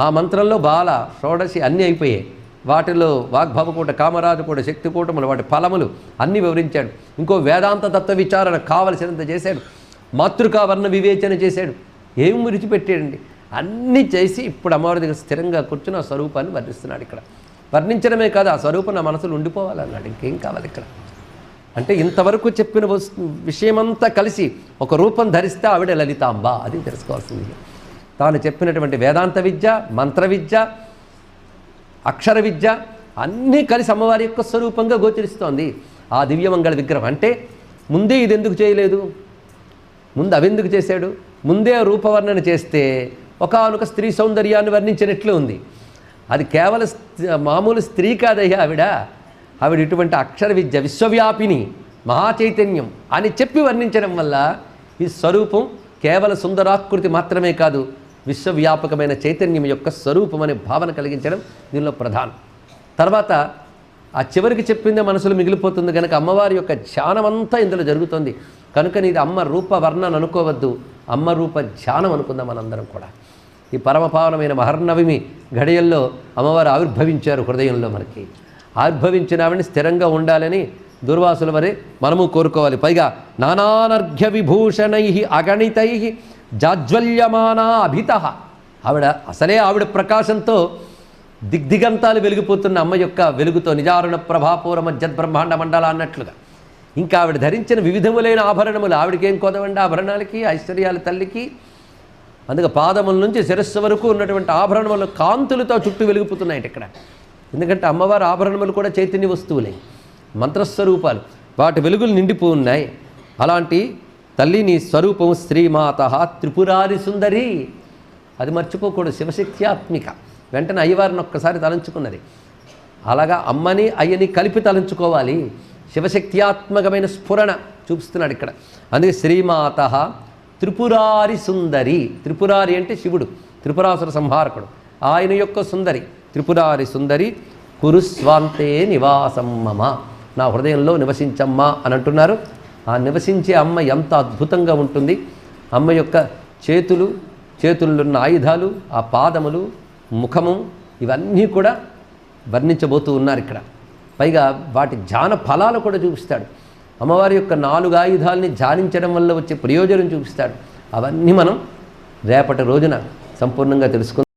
ఆ మంత్రంలో బాల షోడశి అన్నీ అయిపోయాయి. వాటిలో వాగ్భవకూట, కామరాజకూట, శక్తికూటములు, వాటి ఫలములు అన్నీ వివరించాడు. ఇంకో వేదాంత తత్వ విచారణ కావలసినంత చేశాడు. మాతృకా వర్ణ వివేచన చేశాడు. ఏం విడిచిపెట్టాడండి, అన్నీ చేసి ఇప్పుడు అమ్మవారి దగ్గర స్థిరంగా కూర్చుని ఆ స్వరూపాన్ని వర్ణిస్తున్నాడు. ఇక్కడ వర్ణించడమే కాదు, ఆ స్వరూపం నా మనసులో ఉండిపోవాలన్నాడు. ఇంకేం కావాలి ఇక్కడ అంటే? ఇంతవరకు చెప్పిన విషయమంతా కలిసి ఒక రూపం ధరిస్తే ఆవిడ లలితాంబ. అది తెలుసుకోవాల్సింది. తాను చెప్పినటువంటి వేదాంత విద్య, మంత్ర విద్య, అక్షర విద్య అన్నీ కలిసి అమ్మవారి యొక్క స్వరూపంగా గోచరిస్తోంది ఆ దివ్యమంగళ విగ్రహం. అంటే ముందే ఇది ఎందుకు చేయలేదు, ముందు అవెందుకు చేశాడు? ముందే రూపవర్ణన చేస్తే ఒకానొక స్త్రీ సౌందర్యాన్ని వర్ణించినట్లు ఉంది. అది కేవలం మామూలు స్త్రీ కాదయ్యా ఆవిడ ఇటువంటి అక్షర విద్య, విశ్వవ్యాపిని, మహాచైతన్యం అని చెప్పి వర్ణించడం వల్ల ఈ స్వరూపం కేవల సుందరాకృతి మాత్రమే కాదు, విశ్వవ్యాపకమైన చైతన్యం యొక్క స్వరూపం అనే భావన కలిగించడం దీనిలో ప్రధానం. తర్వాత ఆ చివరికి చెప్పిందే మనసులో మిగిలిపోతుంది కనుక అమ్మవారి యొక్క ధ్యానం అంతా ఇందులో జరుగుతుంది. కనుక ఇది అమ్మ రూప వర్ణన అనుకోవద్దు, అమ్మ రూప ధ్యానం అనుకుందాం మనందరం కూడా. ఈ పరమపావనమైన మహర్నవమి ఘడియల్లో అమ్మవారు ఆవిర్భవించారు హృదయంలో. మనకి ఆవిర్భవించిన ఆవిడని స్థిరంగా ఉండాలని దుర్వాసుల వరే మనము కోరుకోవాలి. పైగా నానానర్ఘ్య విభూషణై అగణితై జాజ్వల్యమానా అభిత. ఆవిడ ప్రకాశంతో దిగ్దిగంతాలు వెలిగిపోతున్న అమ్మ యొక్క వెలుగుతో నిజారుణ ప్రభాపూర మధ్యబ్రహ్మాండ మండల అన్నట్లుగా ఇంకా ఆవిడ ధరించిన వివిధములైన ఆభరణములు, ఆవిడకేం కొదవండి ఆభరణాలకి, ఐశ్వర్యాల తల్లికి. అందుకే పాదముల నుంచి శిరస్సు వరకు ఉన్నటువంటి ఆభరణములు కాంతులతో చుట్టూ వెలిగిపోతున్నాయి ఇక్కడ. ఎందుకంటే అమ్మవారి ఆభరణములు కూడా చైతన్య వస్తువులే, మంత్రస్వరూపాలు, వాటి వెలుగులు నిండిపో ఉన్నాయి. అలాంటి తల్లి నీ స్వరూపము శ్రీమాత త్రిపురారి సుందరి. అది మర్చిపోకూడదు, శివశక్త్యాత్మిక. వెంటనే అయ్యవారిని ఒక్కసారి తలంచుకున్నది. అలాగా అమ్మని అయ్యని కలిపి తలంచుకోవాలి. శివశక్త్యాత్మకమైన స్ఫురణ చూపిస్తున్నాడు ఇక్కడ. అందుకే శ్రీమాత త్రిపురారి సుందరి. త్రిపురారి అంటే శివుడు, త్రిపురాసుర సంహారకుడు, ఆయన యొక్క సుందరి. త్రిపురారి సుందరి కురుస్వాంతే నివాసం మమ, నా హృదయంలో నివసించమ్మా అని అంటున్నారు. ఆ నివసించే అమ్మ ఎంత అద్భుతంగా ఉంటుంది. అమ్మ యొక్క చేతుల్లో ఉన్న ఆయుధాలు, ఆ పాదములు, ముఖము, ఇవన్నీ కూడా వర్ణించబోతూ ఉన్నారు ఇక్కడ. పైగా వాటి ధ్యాన ఫలాలు కూడా చూపిస్తాడు. అమ్మవారి యొక్క 4 ఆయుధాలని ధ్యానించడం వల్ల వచ్చే ప్రయోజనం చూపిస్తాడు. అవన్నీ మనం రేపటి రోజున సంపూర్ణంగా తెలుసుకుందాం.